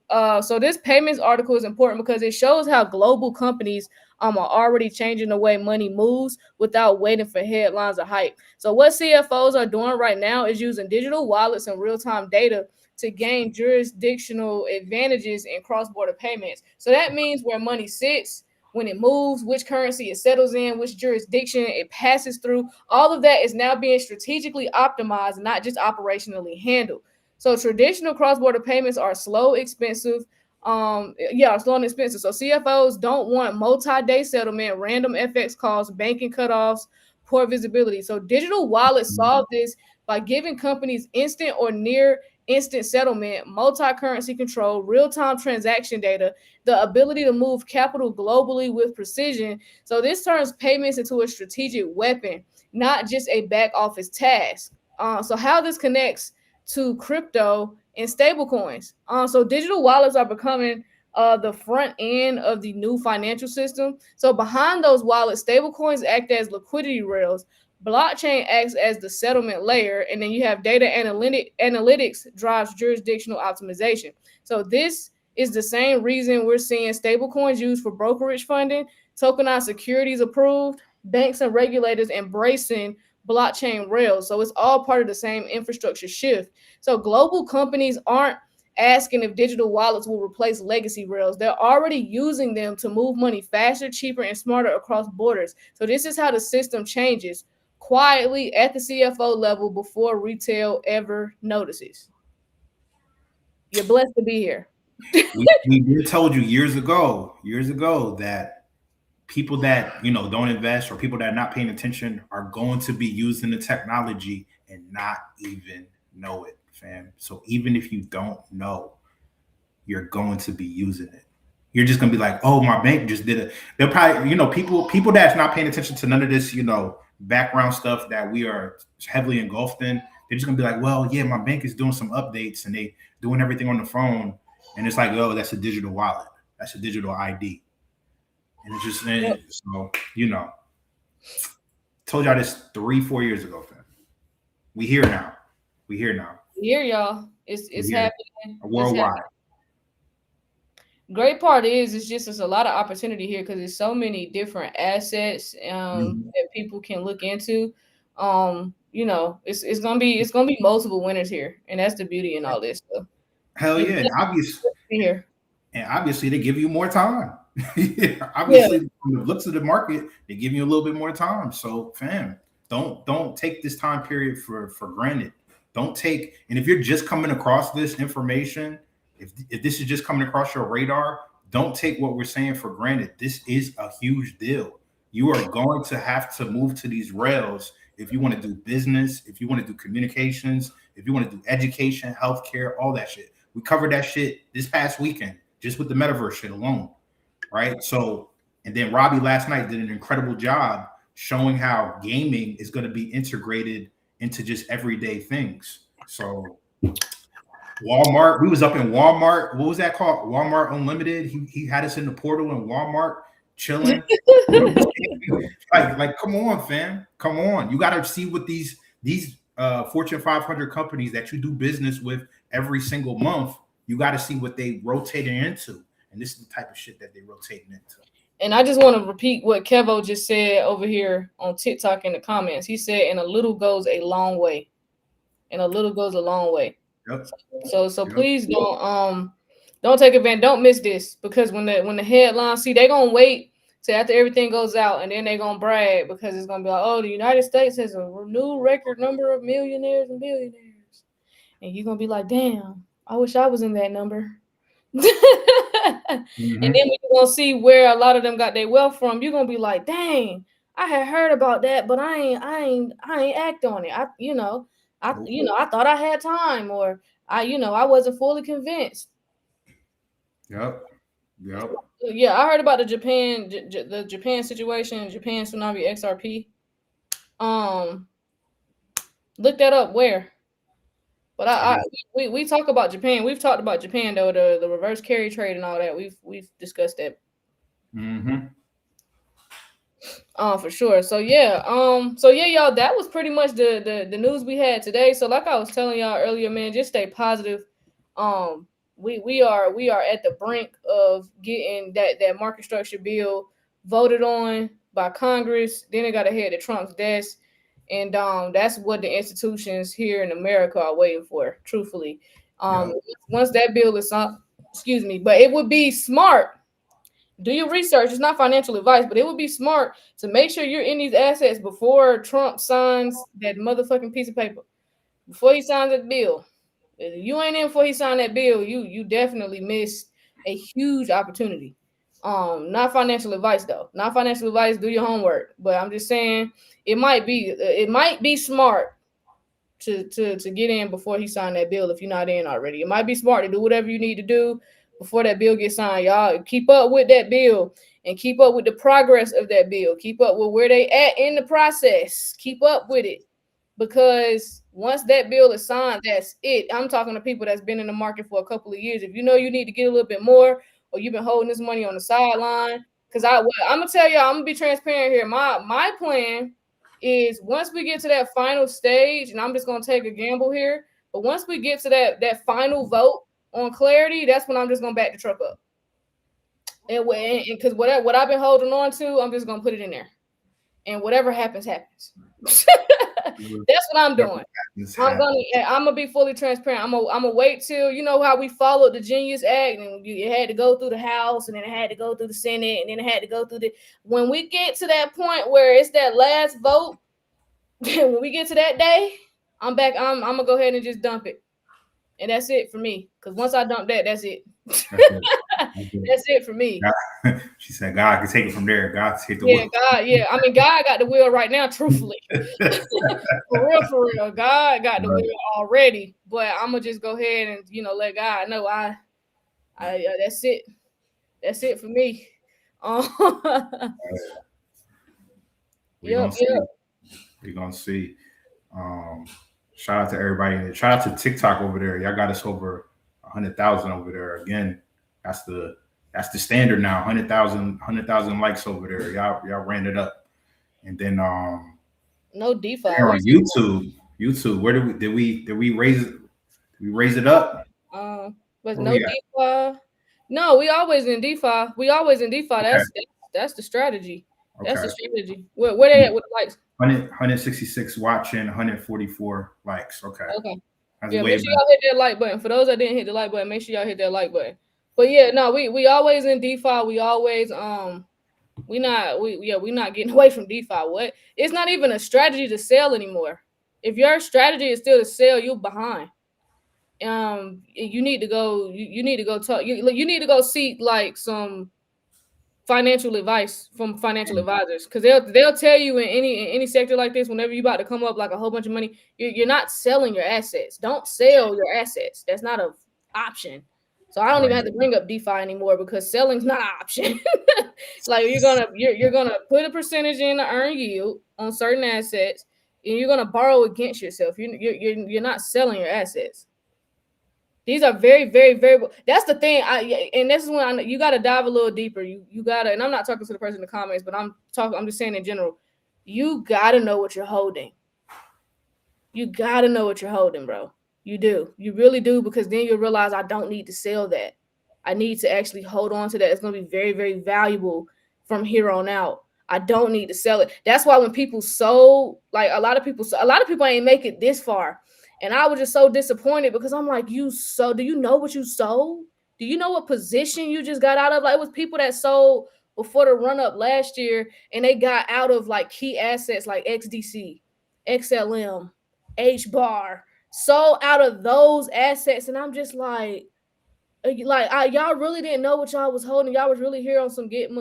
this payments article is important because it shows how global companies are already changing the way money moves without waiting for headlines or hype. So what CFOs are doing right now is using digital wallets and real-time data to gain jurisdictional advantages in cross-border payments. So that means where money sits, when it moves, which currency it settles in, which jurisdiction it passes through. All of that is now being strategically optimized, not just operationally handled. So traditional cross-border payments are slow, expensive. Slow and expensive. So CFOs don't want multi-day settlement, random FX calls, banking cutoffs, poor visibility. So digital wallets solve this by giving companies instant or near instant settlement, multi-currency control, real-time transaction data, the ability to move capital globally with precision. So this turns payments into a strategic weapon, not just a back office task. So how this connects to crypto and stablecoins. So digital wallets are becoming the front end of the new financial system. So behind those wallets, stablecoins act as liquidity rails. Blockchain acts as the settlement layer, and then you have data analytics drives jurisdictional optimization. So this is the same reason we're seeing stablecoins used for brokerage funding, tokenized securities approved, banks and regulators embracing blockchain rails. So it's all part of the same infrastructure shift. So global companies aren't asking if digital wallets will replace legacy rails. They're already using them to move money faster, cheaper, and smarter across borders. So this is how the system changes quietly at the CFO level before retail ever notices. You're blessed to be here. We told you years ago that people that don't invest, or people that are not paying attention, are going to be using the technology and not even know it, fam. So even if you don't know, you're going to be using it. You're just gonna be like, oh, my bank just did it. They'll probably, people that's not paying attention to none of this, background stuff that we are heavily engulfed in. They're just gonna be like, well, yeah, my bank is doing some updates and they doing everything on the phone, and it's like, oh, that's a digital wallet, that's a digital ID, and it's just so told y'all this 3-4 years ago, fam. We here now. Here, y'all. It's happening worldwide. Great part is it's a lot of opportunity here because there's so many different assets that people can look into. It's gonna be multiple winners here, and that's the beauty in all this stuff. Hell yeah, and obviously they give you more time. Obviously, from the looks of the market, they give you a little bit more time. So, fam, don't take this time period for granted. Don't take, and if you're just coming across this information, if this is just coming across your radar, don't take what we're saying for granted. This is a huge deal. You are going to have to move to these rails if you want to do business, if you want to do communications, if you want to do education, healthcare, all that shit. We covered that shit this past weekend, just with the metaverse shit alone, right? So, and then Robbie last night did an incredible job showing how gaming is going to be integrated into just everyday things. So Walmart, we was up in Walmart. What was that called? Walmart Unlimited. He had us in the portal in Walmart, chilling. like, come on, fam. Come on. You got to see what these Fortune 500 companies that you do business with every single month, you got to see what they rotating into. And this is the type of shit that they rotating into. And I just want to repeat what Kevo just said over here on TikTok in the comments. He said, and a little goes a long way. And a little goes a long way. Yep. So please don't take advantage. Don't miss this, because when the headlines, see, they're gonna wait till after everything goes out, and then they're gonna brag because it's gonna be like, oh, the United States has a new record number of millionaires and billionaires, and you're gonna be like, damn, I wish I was in that number. And then when you're gonna see where a lot of them got their wealth from, you're gonna be like, dang, I had heard about that, but I ain't act on it. I thought I had time, or I wasn't fully convinced. Yep. Yeah, I heard about the Japan situation, Japan tsunami XRP. Look that up where. But we talk about Japan. We've talked about Japan though, the reverse carry trade and all that. We've discussed that. For sure. So yeah, y'all, that was pretty much the news we had today. So like I was telling y'all earlier, man, just stay positive. We are at the brink of getting that market structure bill voted on by Congress. Then it got to head to Trump's desk, and that's what the institutions here in America are waiting for. Truthfully, once that bill is up, but it would be smart. Do your research. It's not financial advice, but it would be smart to make sure you're in these assets before Trump signs that motherfucking piece of paper. Before he signs that bill. If you ain't in before he signed that bill, you definitely missed a huge opportunity. Not financial advice though. Not financial advice. Do your homework. But I'm just saying it might be smart to get in before he signed that bill if you're not in already. It might be smart to do whatever you need to do before that bill gets signed. Y'all keep up with that bill and keep up with the progress of that bill. Keep up with where they at in the process. Keep up with it, because Once that bill is signed, that's it. I'm talking to people that's been in the market for a couple of years. If you know you need to get a little bit more, or you've been holding this money on the sideline, because I'm gonna tell y'all, I'm gonna be transparent here. My plan is once we get to that final stage, and I'm just gonna take a gamble here, but once we get to that final vote on clarity, that's when I'm just gonna back the truck up. And because what I've been holding on to, I'm just gonna put it in there. And whatever happens, happens. That's what I'm doing. I'm gonna be fully transparent. I'm gonna wait till, you know how we followed the Genius Act, and it had to go through the House, and then it had to go through the Senate, and then it had to go through the. When we get to that point where it's that last vote, when we get to that day, I'm back. I'm gonna go ahead and just dump it, and that's it for me. Because once I dump that, that's it. That's it for me. God, she said, "God can take it from there. God can take the wheel." God, yeah. I mean, God got the wheel right now. Truthfully, for real, God got the wheel already. But I'm gonna just go ahead and let God know I that's it. That's it for me. We're gonna see. We're gonna see. Shout out to everybody. Shout out to TikTok over there. Y'all got us over 100,000 over there. Again, that's the standard now. 100,000 likes over there. Y'all ran it up. And then no DeFi on YouTube. Where did we raise it? Did we raise it up? But no DeFi. No, we always in DeFi. Okay. That's the strategy. Okay. That's the strategy. Where they at with the likes? 166 watching, 144 likes. Okay. That's make sure y'all hit that like button. For those that didn't hit the like button, make sure y'all hit that like button. But yeah, no, we always in DeFi. We always we not getting away from DeFi. What? It's not even a strategy to sell anymore. If your strategy is still to sell, you're behind. You need to go. You need to go talk. You need to go seek like some financial advice from financial advisors, because they'll tell you in any sector like this, whenever you about to come up like a whole bunch of money, you're not selling your assets. Don't sell your assets. That's not an option. So I don't even have to bring up DeFi anymore, because selling's not an option. Like you're gonna put a percentage in to earn yield on certain assets, and you're gonna borrow against yourself. You're not selling your assets. These are very, very, very. That's the thing. And this is when you got to dive a little deeper. You got to, and I'm not talking to the person in the comments, but I'm just saying in general. You got to know what you're holding. You got to know what you're holding, bro. You do. You really do, because then you'll realize I don't need to sell that. I need to actually hold on to that. It's going to be very, very valuable from here on out. I don't need to sell it. That's why when people sold, like a lot of people ain't make it this far. And I was just so disappointed, because I'm like, do you know what you sold? Do you know what position you just got out of? Like, it was people that sold before the run up last year, and they got out of like key assets like XDC, XLM, HBAR, sold out of those assets. And I'm just like y'all really didn't know what y'all was holding. Y'all was really here on some get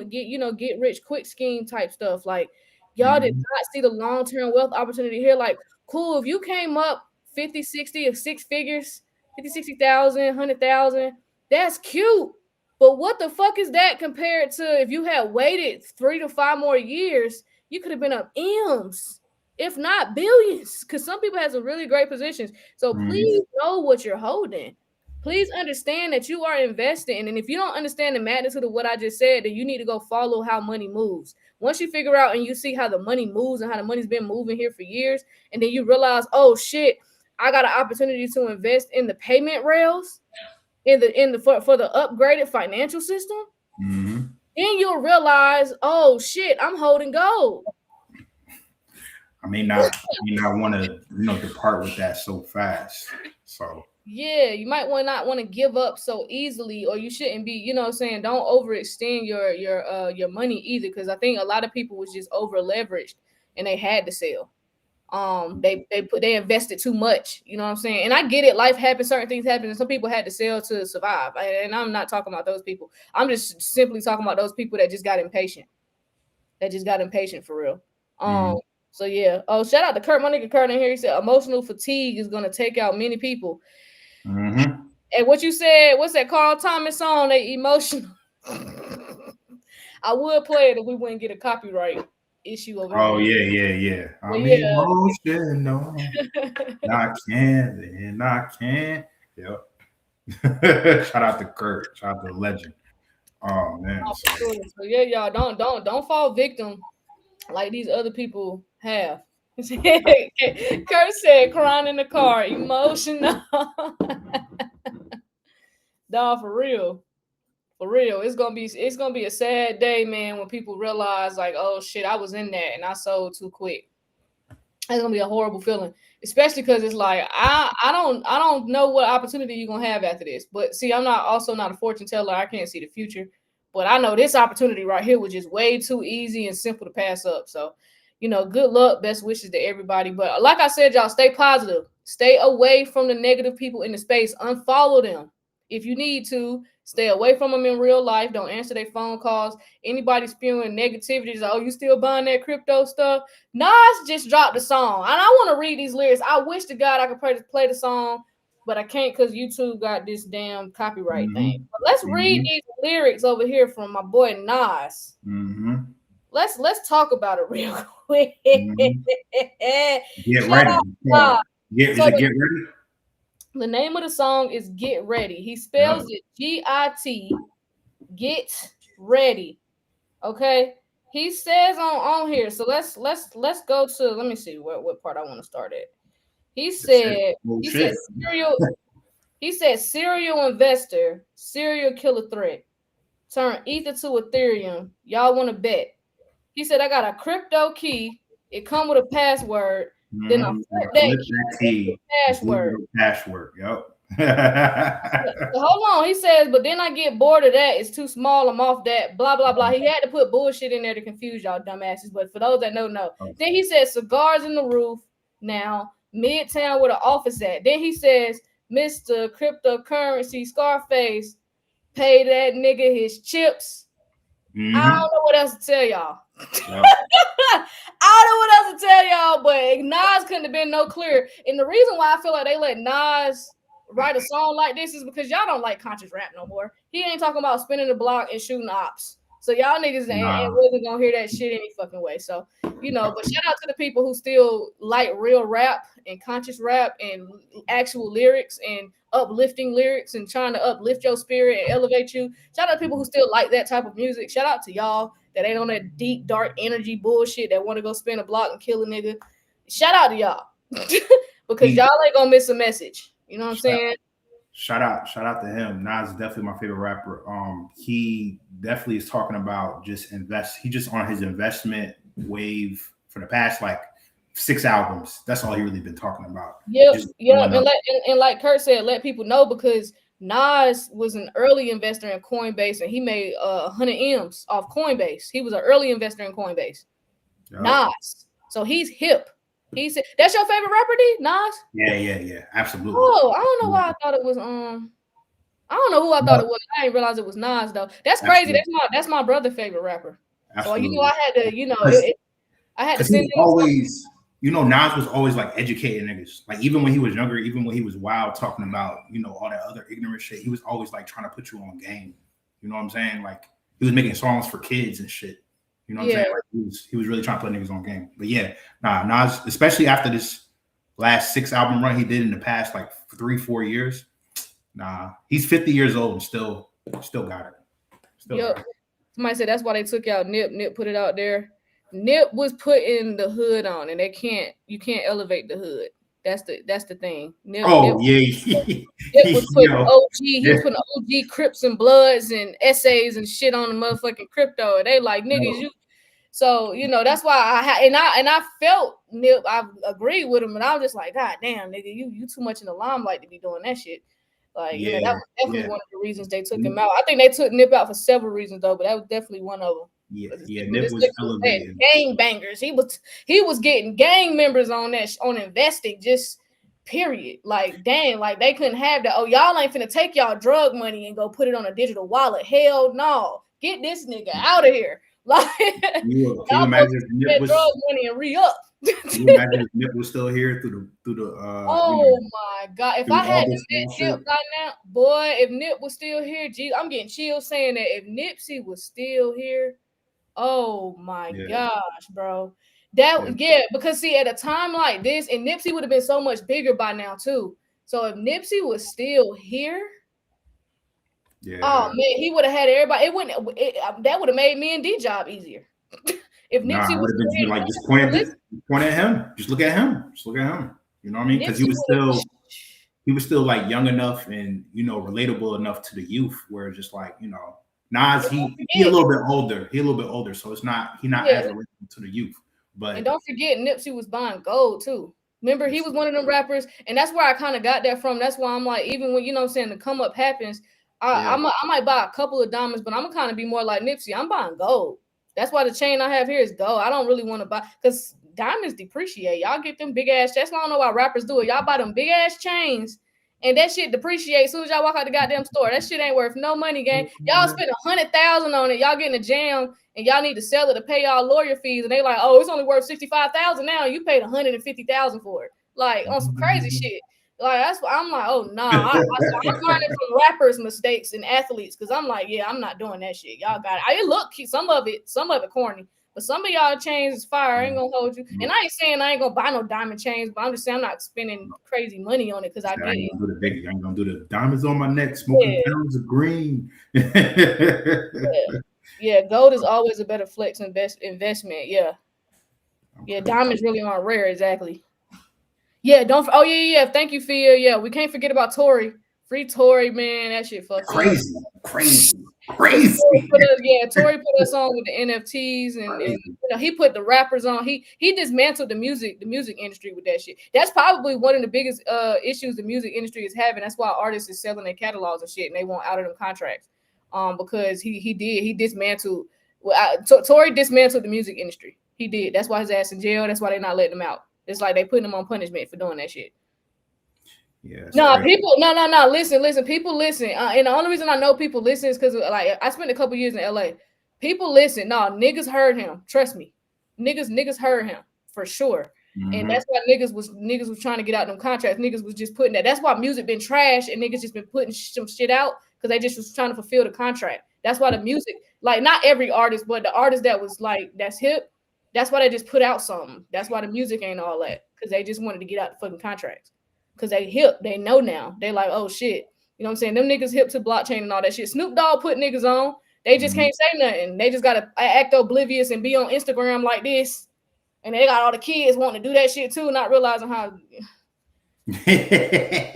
rich quick scheme type stuff. Like, y'all did not see the long-term wealth opportunity here. Like, cool, if you came up 50, 60 of six figures, 50, 60,000, 100,000, that's cute. But what the fuck is that compared to if you had waited 3 to 5 more years, you could have been up M's, if not billions, because some people have some really great positions. So please know what you're holding. Please understand that you are investing. And if you don't understand the magnitude of what I just said, then you need to go follow how money moves. Once you figure out and you see how the money moves and how the money's been moving here for years, and then you realize, oh shit, I got an opportunity to invest in the payment rails, for the upgraded financial system. Then you'll realize, oh shit, I'm holding gold. I may not want to depart with that so fast. So yeah, you might not want to give up so easily, or you shouldn't be, don't overextend your money either, because I think a lot of people was just over leveraged and they had to sell. They invested too much, you know what I'm saying? And I get it, life happens, certain things happen, and some people had to sell to survive. And I'm not talking about those people. I'm just simply talking about those people that just got impatient. For real. So yeah. Oh, shout out to Kurt, my nigga Kurt in here. He said emotional fatigue is gonna take out many people. And what you said, what's that Carl Thomas song? They emotional. I would play it if we wouldn't get a copyright. issue over Oh here. yeah. I'm Yeah. emotional. I can. Yep. Shout out to Kurt. Shout out to the legend. Oh man. Oh, for sure. So yeah, y'all don't fall victim like these other people have. Kurt said, crying in the car, emotional. Dog, for real. For real. It's gonna be a sad day, man, when people realize like, oh shit, I was in that and I sold too quick. It's gonna be a horrible feeling, especially because it's like I don't know what opportunity you're gonna have after this. But see, I'm not a fortune teller. I can't see the future, but I know this opportunity right here was just way too easy and simple to pass up. So, good luck, best wishes to everybody. But like I said, y'all stay positive, stay away from the negative people in the space, unfollow them if you need to. Stay away from them in real life. Don't answer their phone calls. Anybody spewing negativity is, oh, you still buying that crypto stuff? Nas just dropped the song, and I want to read these lyrics. I wish to God I could play the song, but I can't because YouTube got this damn copyright thing. But let's read these lyrics over here from my boy Nas. Let's talk about it real quick. Get ready. Is it Get Ready? The name of the song is Get Ready. He spells it G-I-T. Get Ready. Okay. He says on here. So let's go to, let me see what part I want to start at. He said serial investor, serial killer threat. Turn Ether to Ethereum. Y'all want to bet. He said I got a crypto key. It come with a password. Then I flip that key password. Yep. Hold on. He says, but then I get bored of that. It's too small. I'm off that. Blah, blah, blah. He had to put bullshit in there to confuse y'all dumbasses. But for those that know. Then he says cigars in the roof. Now, Midtown where the office at. Then he says, Mr. Cryptocurrency Scarface, pay that nigga his chips. I don't know what else to tell y'all. I don't know what else to tell y'all, but Nas couldn't have been no clearer. And the reason why I feel like they let Nas write a song like this is because y'all don't like conscious rap no more. He ain't talking about spinning the block and shooting ops. So y'all niggas ain't really gonna hear that shit any fucking way. So, but shout out to the people who still like real rap and conscious rap and actual lyrics and uplifting lyrics and trying to uplift your spirit and elevate you. Shout out to people who still like that type of music. Shout out to y'all that ain't on that deep, dark energy bullshit that want to go spin a block and kill a nigga. Shout out to y'all. Because y'all ain't gonna miss a message. You know what I'm saying? Shout out to him. Nas is definitely my favorite rapper. He definitely is talking about just invest. He just on his investment wave for the past like 6 albums. That's all he really been talking about. Yep. And like Kurt said, let people know because Nas was an early investor in Coinbase and he made 100 M's off Coinbase. He was an early investor in Coinbase. Yep. Nas. So he's hip. He said, "That's your favorite rapper, D? Nas?" Yeah, absolutely. Oh, I don't know why I thought it was. I don't know who I thought it was. I didn't realize it was Nas though. That's crazy. Absolutely. That's my brother's favorite rapper. Absolutely. So I had to, I had to send him always. Nas was always like educating niggas. Like even when he was younger, even when he was wild talking about all that other ignorant shit, he was always like trying to put you on game. You know what I'm saying? Like he was making songs for kids and shit. You know what I'm saying? Like he was really trying to put niggas on game. But yeah, Nas, especially after this last 6 album run he did in the past like 3-4 years. He's 50 years old and still got it. Got it. Somebody said that's why they took out Nip. Nip put it out there. Nip was putting the hood on, and you can't elevate the hood. That's the thing. Nip was putting OG. He was putting OG Crips and Bloods and essays and shit on the motherfucking crypto. And they like niggas, you. So that's why I felt Nip. I agreed with him, and I was just like, God damn, nigga, you too much in the limelight to be doing that shit. Like, that was definitely one of the reasons they took him out. I think they took Nip out for several reasons though, but that was definitely one of them. Nip was elevated. Gang bangers. He was getting gang members on investing. Just period. Like, dang, like they couldn't have that. Oh, y'all ain't finna take y'all drug money and go put it on a digital wallet. Hell no. Get this nigga out of here. Like, can you imagine if Nip was drug money and re-up? Can you imagine if Nip was still here through the my God. If I had this Nip right now, boy, if Nip was still here, geez, I'm getting chills saying that if Nipsey was still here, Oh my gosh, bro. Because see, at a time like this, and Nipsey would have been so much bigger by now too. So if Nipsey was still here, oh man, he would have had everybody. That would have made me and D job easier. If Nipsey was still like just point at him. Just look at him. Just look at him. You know what I mean? Because he was still like young enough and relatable enough to the youth, where it's just like Nas, he a little bit older. He a little bit older, so he's not as relatable to the youth. And don't forget, Nipsey was buying gold too. Remember, he was one of them rappers, and that's where I kind of got that from. That's why I'm like, even when the come up happens, I might buy a couple of diamonds, but I'm gonna kind of be more like Nipsey. I'm buying gold. That's why the chain I have here is gold. I don't really want to buy because diamonds depreciate. Y'all get them big ass. That's why I don't know why rappers do it. Y'all buy them big ass chains. And that shit depreciates as soon as y'all walk out the goddamn store. That shit ain't worth no money, gang. Y'all spend $100,000 on it. Y'all get in a jam and y'all need to sell it to pay y'all lawyer fees. And they like, oh, it's only worth $65,000 now. You paid $150,000 for it. Like on some crazy shit. Like that's why I'm like, oh no, I'm learning from rappers' mistakes and athletes because I'm like, yeah, I'm not doing that shit. Y'all got it. I look some of it corny. But some of y'all chains is fire. I ain't gonna hold you. And I ain't saying I ain't gonna buy no diamond chains, but I'm just saying I'm not spending crazy money on it because I get it. I ain't gonna do the diamonds on my neck, smoking pounds of green. Yeah, gold is always a better flex investment. Yeah. Yeah, diamonds really aren't rare, exactly. Yeah, thank you, Fia. Yeah, we can't forget about Tory. Free Tory, man. That shit fucked crazy. Tory put us on with the NFTs and he put the rappers on. He dismantled the music industry with that shit. That's probably one of the biggest issues the music industry is having. That's why artists is selling their catalogs and shit and they want out of them contracts. Because he dismantled. Tory dismantled the music industry. He did. That's why his ass in jail. That's why they're not letting him out. It's like they putting him on punishment for doing that shit. Yeah. People. Listen. People listen. And the only reason I know people listen is because like I spent a couple years in LA. People listen. Niggas heard him. Trust me. Niggas heard him for sure. Mm-hmm. And that's why niggas was trying to get out them contracts. Niggas was just putting that. That's why music been trash and niggas just been putting some shit out because they just was trying to fulfill the contract. That's why the music, like not every artist, but the artist that was like that's hip. That's why they just put out something. That's why the music ain't all that because they just wanted to get out the fucking contracts. Because they hip, they know now. They like, oh shit. You know what I'm saying? Them niggas hip to blockchain and all that shit. Snoop Dogg put niggas on. They just can't say nothing. They just gotta act oblivious and be on Instagram like this. And they got all the kids wanting to do that shit too, not realizing how. I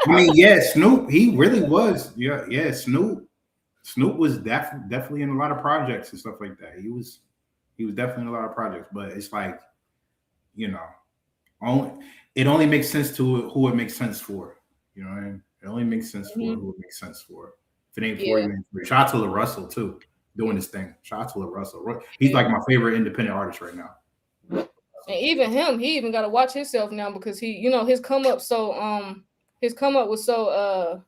mean, Snoop, he really was. Yeah, Snoop was definitely in a lot of projects and stuff like that. He was definitely in a lot of projects, but it's like, it only makes sense to who it makes sense for. You know what I mean? It only makes sense for who it makes sense for. If it ain't for you, shout out to Lil Russell too, doing this thing. Shout out to Lil Russell. He's like my favorite independent artist right now. And even him, he even got to watch himself now because he, his come up was so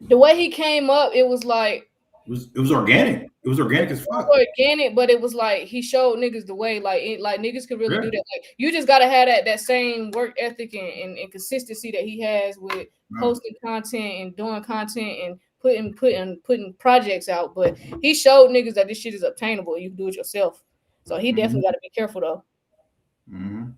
the way he came up, it was like it was organic. It was organic as fuck. Organic, but it was like he showed niggas the way. Like niggas could really do that. Like you just gotta have that same work ethic and consistency that he has with posting content and doing content and putting projects out. But he showed niggas that this shit is obtainable. You can do it yourself. So he definitely got to be careful though. Mm-hmm.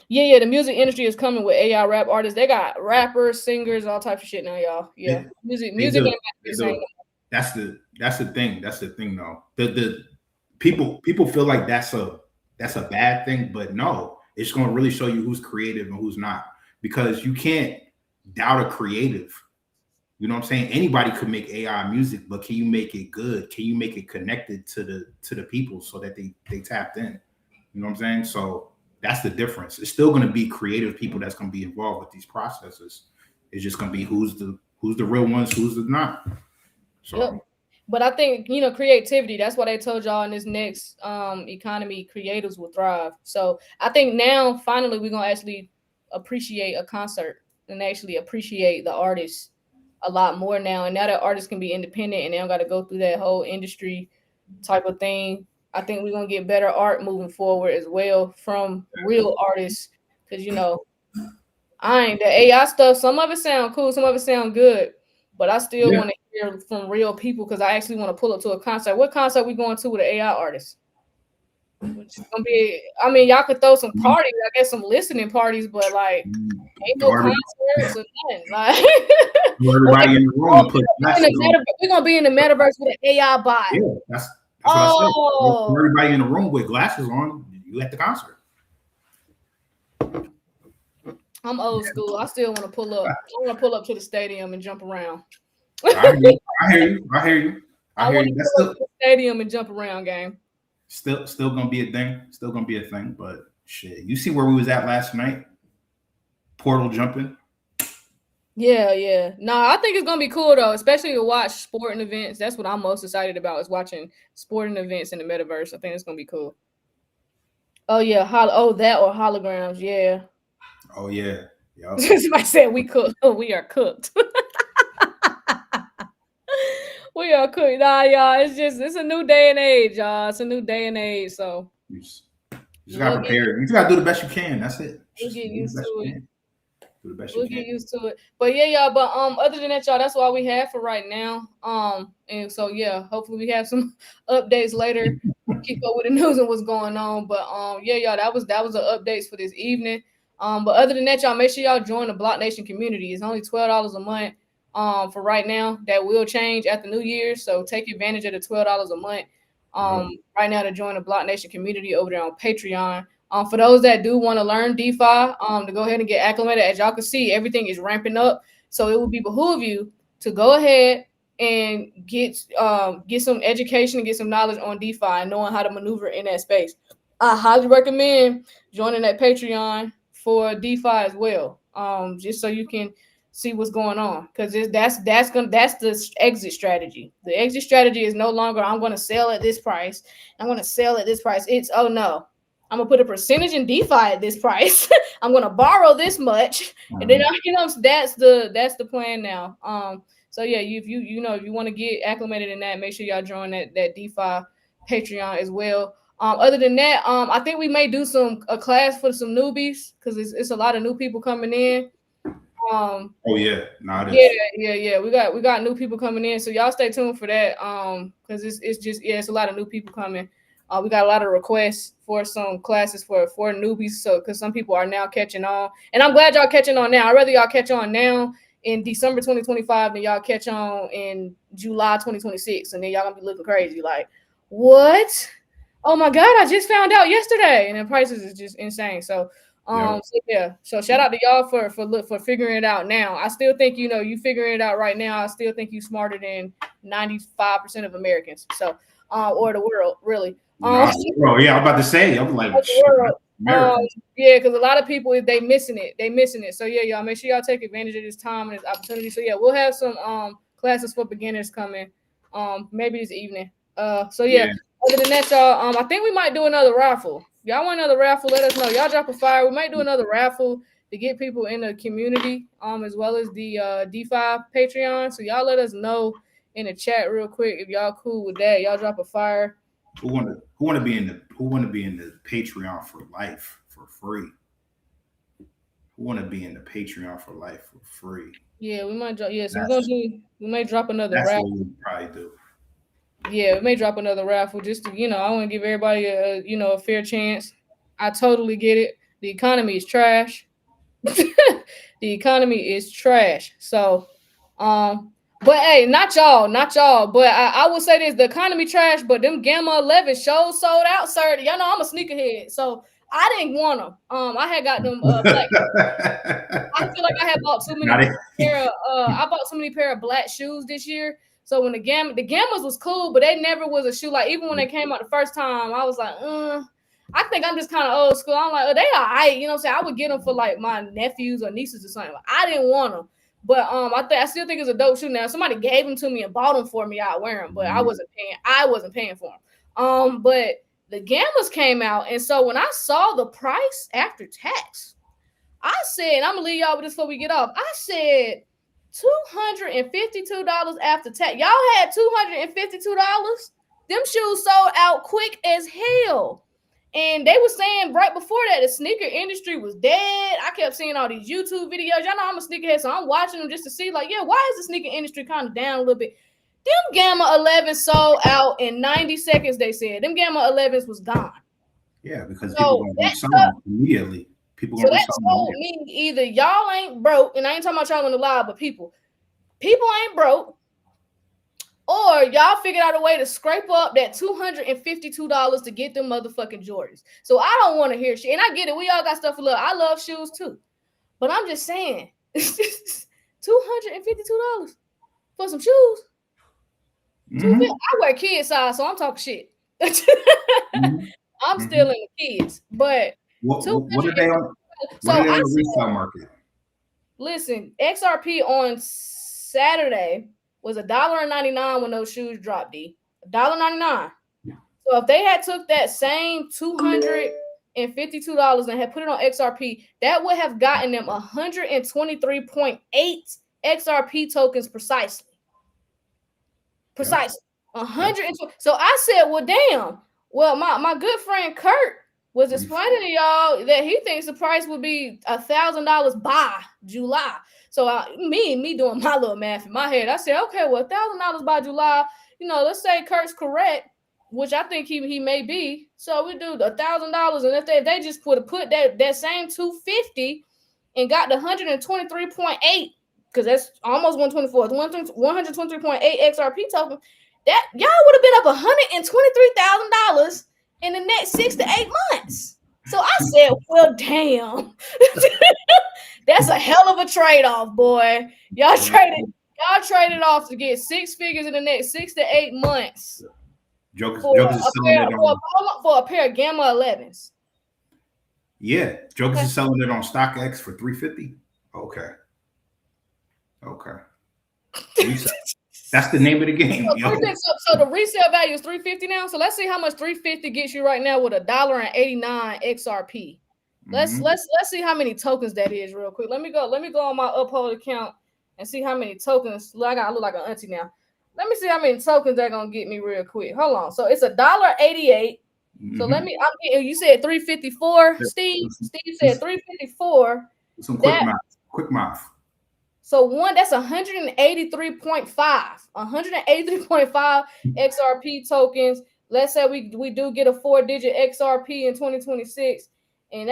Yeah, the music industry is coming with AI rap artists. They got rappers, singers, all types of shit now, y'all. Yeah, music ain't the same. That's the thing. That's the thing, though. The people feel like that's a bad thing, but no, it's going to really show you who's creative and who's not, because you can't doubt a creative. You know what I'm saying? Anybody could make AI music, but can you make it good? Can you make it connected to the people so that they tapped in? You know what I'm saying? So that's the difference. It's still going to be creative people that's going to be involved with these processes. It's just going to be who's the real ones, who's the not. So. Yep. But I think, creativity, that's why they told y'all in this next economy, creatives will thrive. So I think now, finally, we're going to actually appreciate a concert and actually appreciate the artists a lot more now. And now that artists can be independent and they don't got to go through that whole industry type of thing. I think we're going to get better art moving forward as well from real artists. Because, the AI stuff, some of it sound cool, some of it sound good. But I still want to hear from real people because I actually want to pull up to a concert. What concert we going to with an AI artist? Which is gonna be, I mean, y'all could throw some parties, I guess some listening parties, but like ain't no concerts or nothing. Like everybody in the room and put we're gonna be in the metaverse with an AI bot. Yeah, that's what I said. Everybody in the room with glasses on, you at the concert. I'm old school. I still want to pull up. I want to pull up to the stadium and jump around. I hear you. I want to pull up to the stadium and jump around, gang. Still gonna be a thing. But shit, you see where we was at last night? Portal jumping. Yeah. No, I think it's gonna be cool though, especially to watch sporting events. That's what I'm most excited about, is watching sporting events in the metaverse. I think it's gonna be cool. Oh yeah, that or holograms, yeah. Oh yeah. Yep. Somebody said we cook. We are cooked. We are cooked. Nah, y'all. It's a new day and age, y'all. It's a new day and age. So you just gotta prepare. You just gotta do the best you can. That's it. We'll get used to it. Do the best we'll get used to it. But yeah, y'all. But other than that, y'all, that's all we have for right now. And so yeah, hopefully we have some updates later. Keep up with the news and what's going on. But yeah, y'all, that was the updates for this evening. But other than that, y'all, make sure y'all join the BlockNation community. It's only $12 a month. For right now, that will change at the New Year's. So take advantage of the $12 a month. Right now to join the BlockNation community over there on Patreon. For those that do want to learn DeFi, to go ahead and get acclimated, as y'all can see, everything is ramping up. So it will be behoove you to go ahead and get some education and get some knowledge on DeFi and knowing how to maneuver in that space. I highly recommend joining that Patreon for DeFi as well, just so you can see what's going on, because that's the exit strategy. The exit strategy is no longer I'm going to sell at this price. I'm going to sell at this price. It's oh no, I'm gonna put a percentage in DeFi at this price. I'm gonna borrow this much, and then that's the plan now. So yeah, if you want to get acclimated in that, make sure y'all join that DeFi Patreon as well. Other than that, I think we may do a class for some newbies, because it's a lot of new people coming in. Oh yeah, yeah. We got new people coming in, so y'all stay tuned for that. Because it's a lot of new people coming. We got a lot of requests for some classes for newbies, so because some people are now catching on, and I'm glad y'all catching on now. I'd rather y'all catch on now in December 2025 than y'all catch on in July 2026, and then y'all gonna be looking crazy like, what? Oh my God, I just found out yesterday, and the prices is just insane. So so shout out to y'all for figuring it out now. I still think you figuring it out right now. I still think you smarter than 95% of Americans. So or the world, really. Yeah, I'm about to say. I'm like, yeah, because a lot of people, they missing it. So yeah, y'all make sure y'all take advantage of this time and this opportunity. So yeah, we'll have some classes for beginners coming maybe this evening. So yeah. Other than that, y'all, I think we might do another raffle. Y'all want another raffle? Let us know. Y'all drop a fire. We might do another raffle to get people in the community, as well as the DeFi Patreon. So y'all let us know in the chat real quick if y'all cool with that. Y'all drop a fire. Who want to be in the Patreon for life for free? Who want to be in the Patreon for life for free? Yeah, we might drop. Yeah, so we may drop another raffle. That's what we probably do. Yeah, we may drop another raffle just to, I want to give everybody a fair chance. I totally get it. The economy is trash. The economy is trash. So, but hey, not y'all. But I will say this: the economy trash, but them Gamma 11 shows sold out, sir. Y'all know I'm a sneakerhead, so I didn't want them. I had got them black. I feel like I had bought too many I bought so many pair of black shoes this year. So when the Gammas was cool, but they never was a shoe. Like even when they came out the first time, I was like, I think I'm just kind of old school. I'm like, they all right, you know what I'm saying? I would get them for like my nephews or nieces or something. Like, I didn't want them, but I still think it's a dope shoe. Now somebody gave them to me and bought them for me, I'd wear them, but I wasn't paying for them. But the Gammas came out, and so when I saw the price after tax, I said, I'm gonna leave y'all with this before we get off. I said $252 after tax. Y'all had $252. Them shoes sold out quick as hell. And they were saying right before that the sneaker industry was dead. I kept seeing all these YouTube videos. Y'all know I'm a sneakerhead, so I'm watching them just to see, like, yeah, why is the sneaker industry kind of down a little bit? Them Gamma 11 sold out in 90 seconds, they said. Them Gamma 11s was gone. Yeah, because people going to resell them immediately. People So going to that resell told me either y'all ain't broke, and I ain't talking about y'all on the live, but people ain't broke, or y'all figured out a way to scrape up that $252 to get them motherfucking Jordans. So I don't want to hear shit. And I get it. We all got stuff for love. I love shoes too. But I'm just saying, $252 for some shoes. Mm-hmm. I wear kid size, so I'm talking shit. Mm-hmm. I'm still in the kids. But what are they on? What are they on the resale market? Listen, XRP on Saturday was $1.99 when those shoes dropped, D. $1.99. So if they had took that same $252 and had put it on XRP, that would have gotten them 123.8 XRP tokens precisely. Precisely. 120. So I said, well, damn. Well, my good friend Kurt was explaining to y'all that he thinks the price would be $1,000 by July. So me doing my little math in my head, I said, okay, well, $1,000 by July. Let's say Kurt's correct, which I think he may be. So we do $1,000, and if they just put that same 250 and got the 123.8, because that's almost 124, 123.8 XRP token, that y'all would have been up $123,000 in the next 6 to 8 months. So I said, well, damn. That's a hell of a trade-off, boy. Y'all traded off to get 6 figures in the next 6 to 8 months. Jokers for a pair of Gamma 11s. Yeah, Jokers is selling it on StockX for $350. Okay. That's the name of the game. So the resale value is $350 now. So let's see how much $350 gets you right now with $1.89 XRP. Let's see how many tokens that is real quick. Let me go on my Uphold account and see how many tokens. I look like an auntie now. Let me see how many tokens they're gonna get me real quick. Hold on. So it's $1.88. So you said 354, Steve. Steve said 354. Some quick math. So that's 183.5. 183.5 XRP tokens. Let's say we do get a 4-digit XRP in 2026, and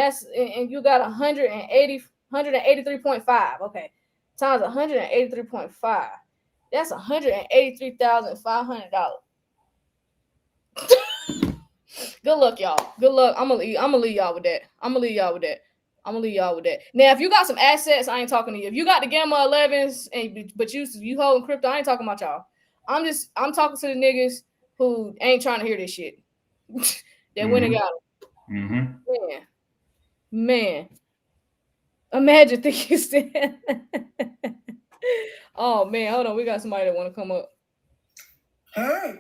you got 183.5. Okay. Times 183.5. That's $183,500. Good luck, y'all. Good luck. I'm gonna leave y'all with that. Now, if you got some assets, I ain't talking to you. If you got the Gamma 11s but you holding crypto, I ain't talking about y'all. I'm talking to the niggas who ain't trying to hear this shit. That went and got them. Man. Imagine thinking. Oh man, hold on. We got somebody that want to come up.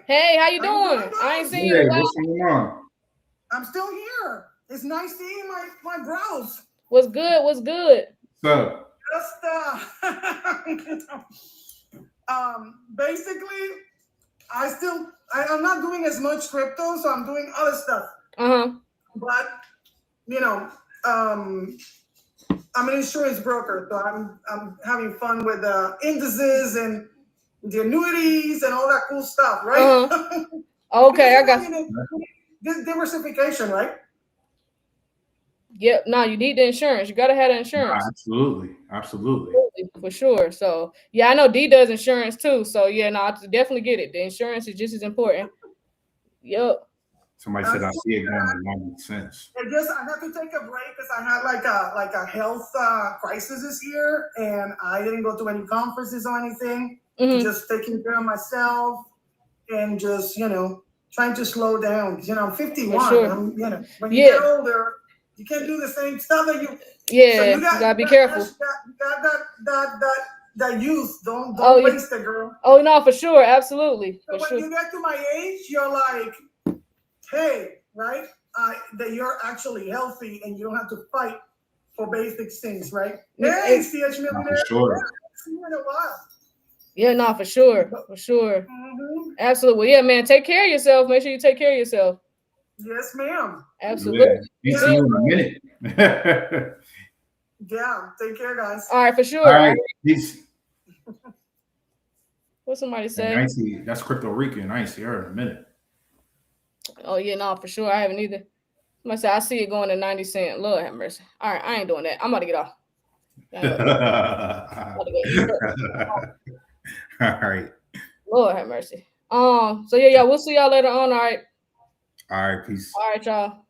Hey, how you doing? I ain't seen you in a while. What's going on? I'm still here. It's nice seeing my brows. What's good? So Just basically, I'm not doing as much crypto, so I'm doing other stuff. But I'm an insurance broker, so I'm having fun with the indices and the annuities and all that cool stuff, right? Okay, I got diversification, right? Yep. No, you need the insurance. You gotta have the insurance. Absolutely. For sure. So yeah, I know D does insurance too. So yeah, no, I definitely get it. The insurance is just as important. Yep. Somebody said I see it going to 90 cents. I have to take a break because I had like a health crisis this year, and I didn't go to any conferences or anything. Just taking care of myself and just trying to slow down. I'm 51. Sure. When you get older, you can't do the same stuff that you. Yeah, so you gotta be careful. You got that youth. Don't waste it, girl. Oh no, for sure, absolutely. So when you get to my age, you're like, hey, right? That you're actually healthy and you don't have to fight for basic things, right? Hey, CH Millionaire. Sure. See you in a while. Yeah, no, for sure. Absolutely. Yeah, man, take care of yourself. Make sure you take care of yourself. Yes, ma'am. Absolutely. Yeah. See you in a minute. Yeah. Take care, guys. All right, for sure. All right. Peace. What somebody say? I ain't see that's Crypto Rican. I ain't see her in a minute. Oh yeah, no, for sure. I haven't either. Somebody say I see it going to 90 cents. Lord have mercy. All right, I ain't doing that. I'm about to get off. All right. Lord have mercy. So yeah, we'll see y'all later on. All right. All right, peace. All right, y'all.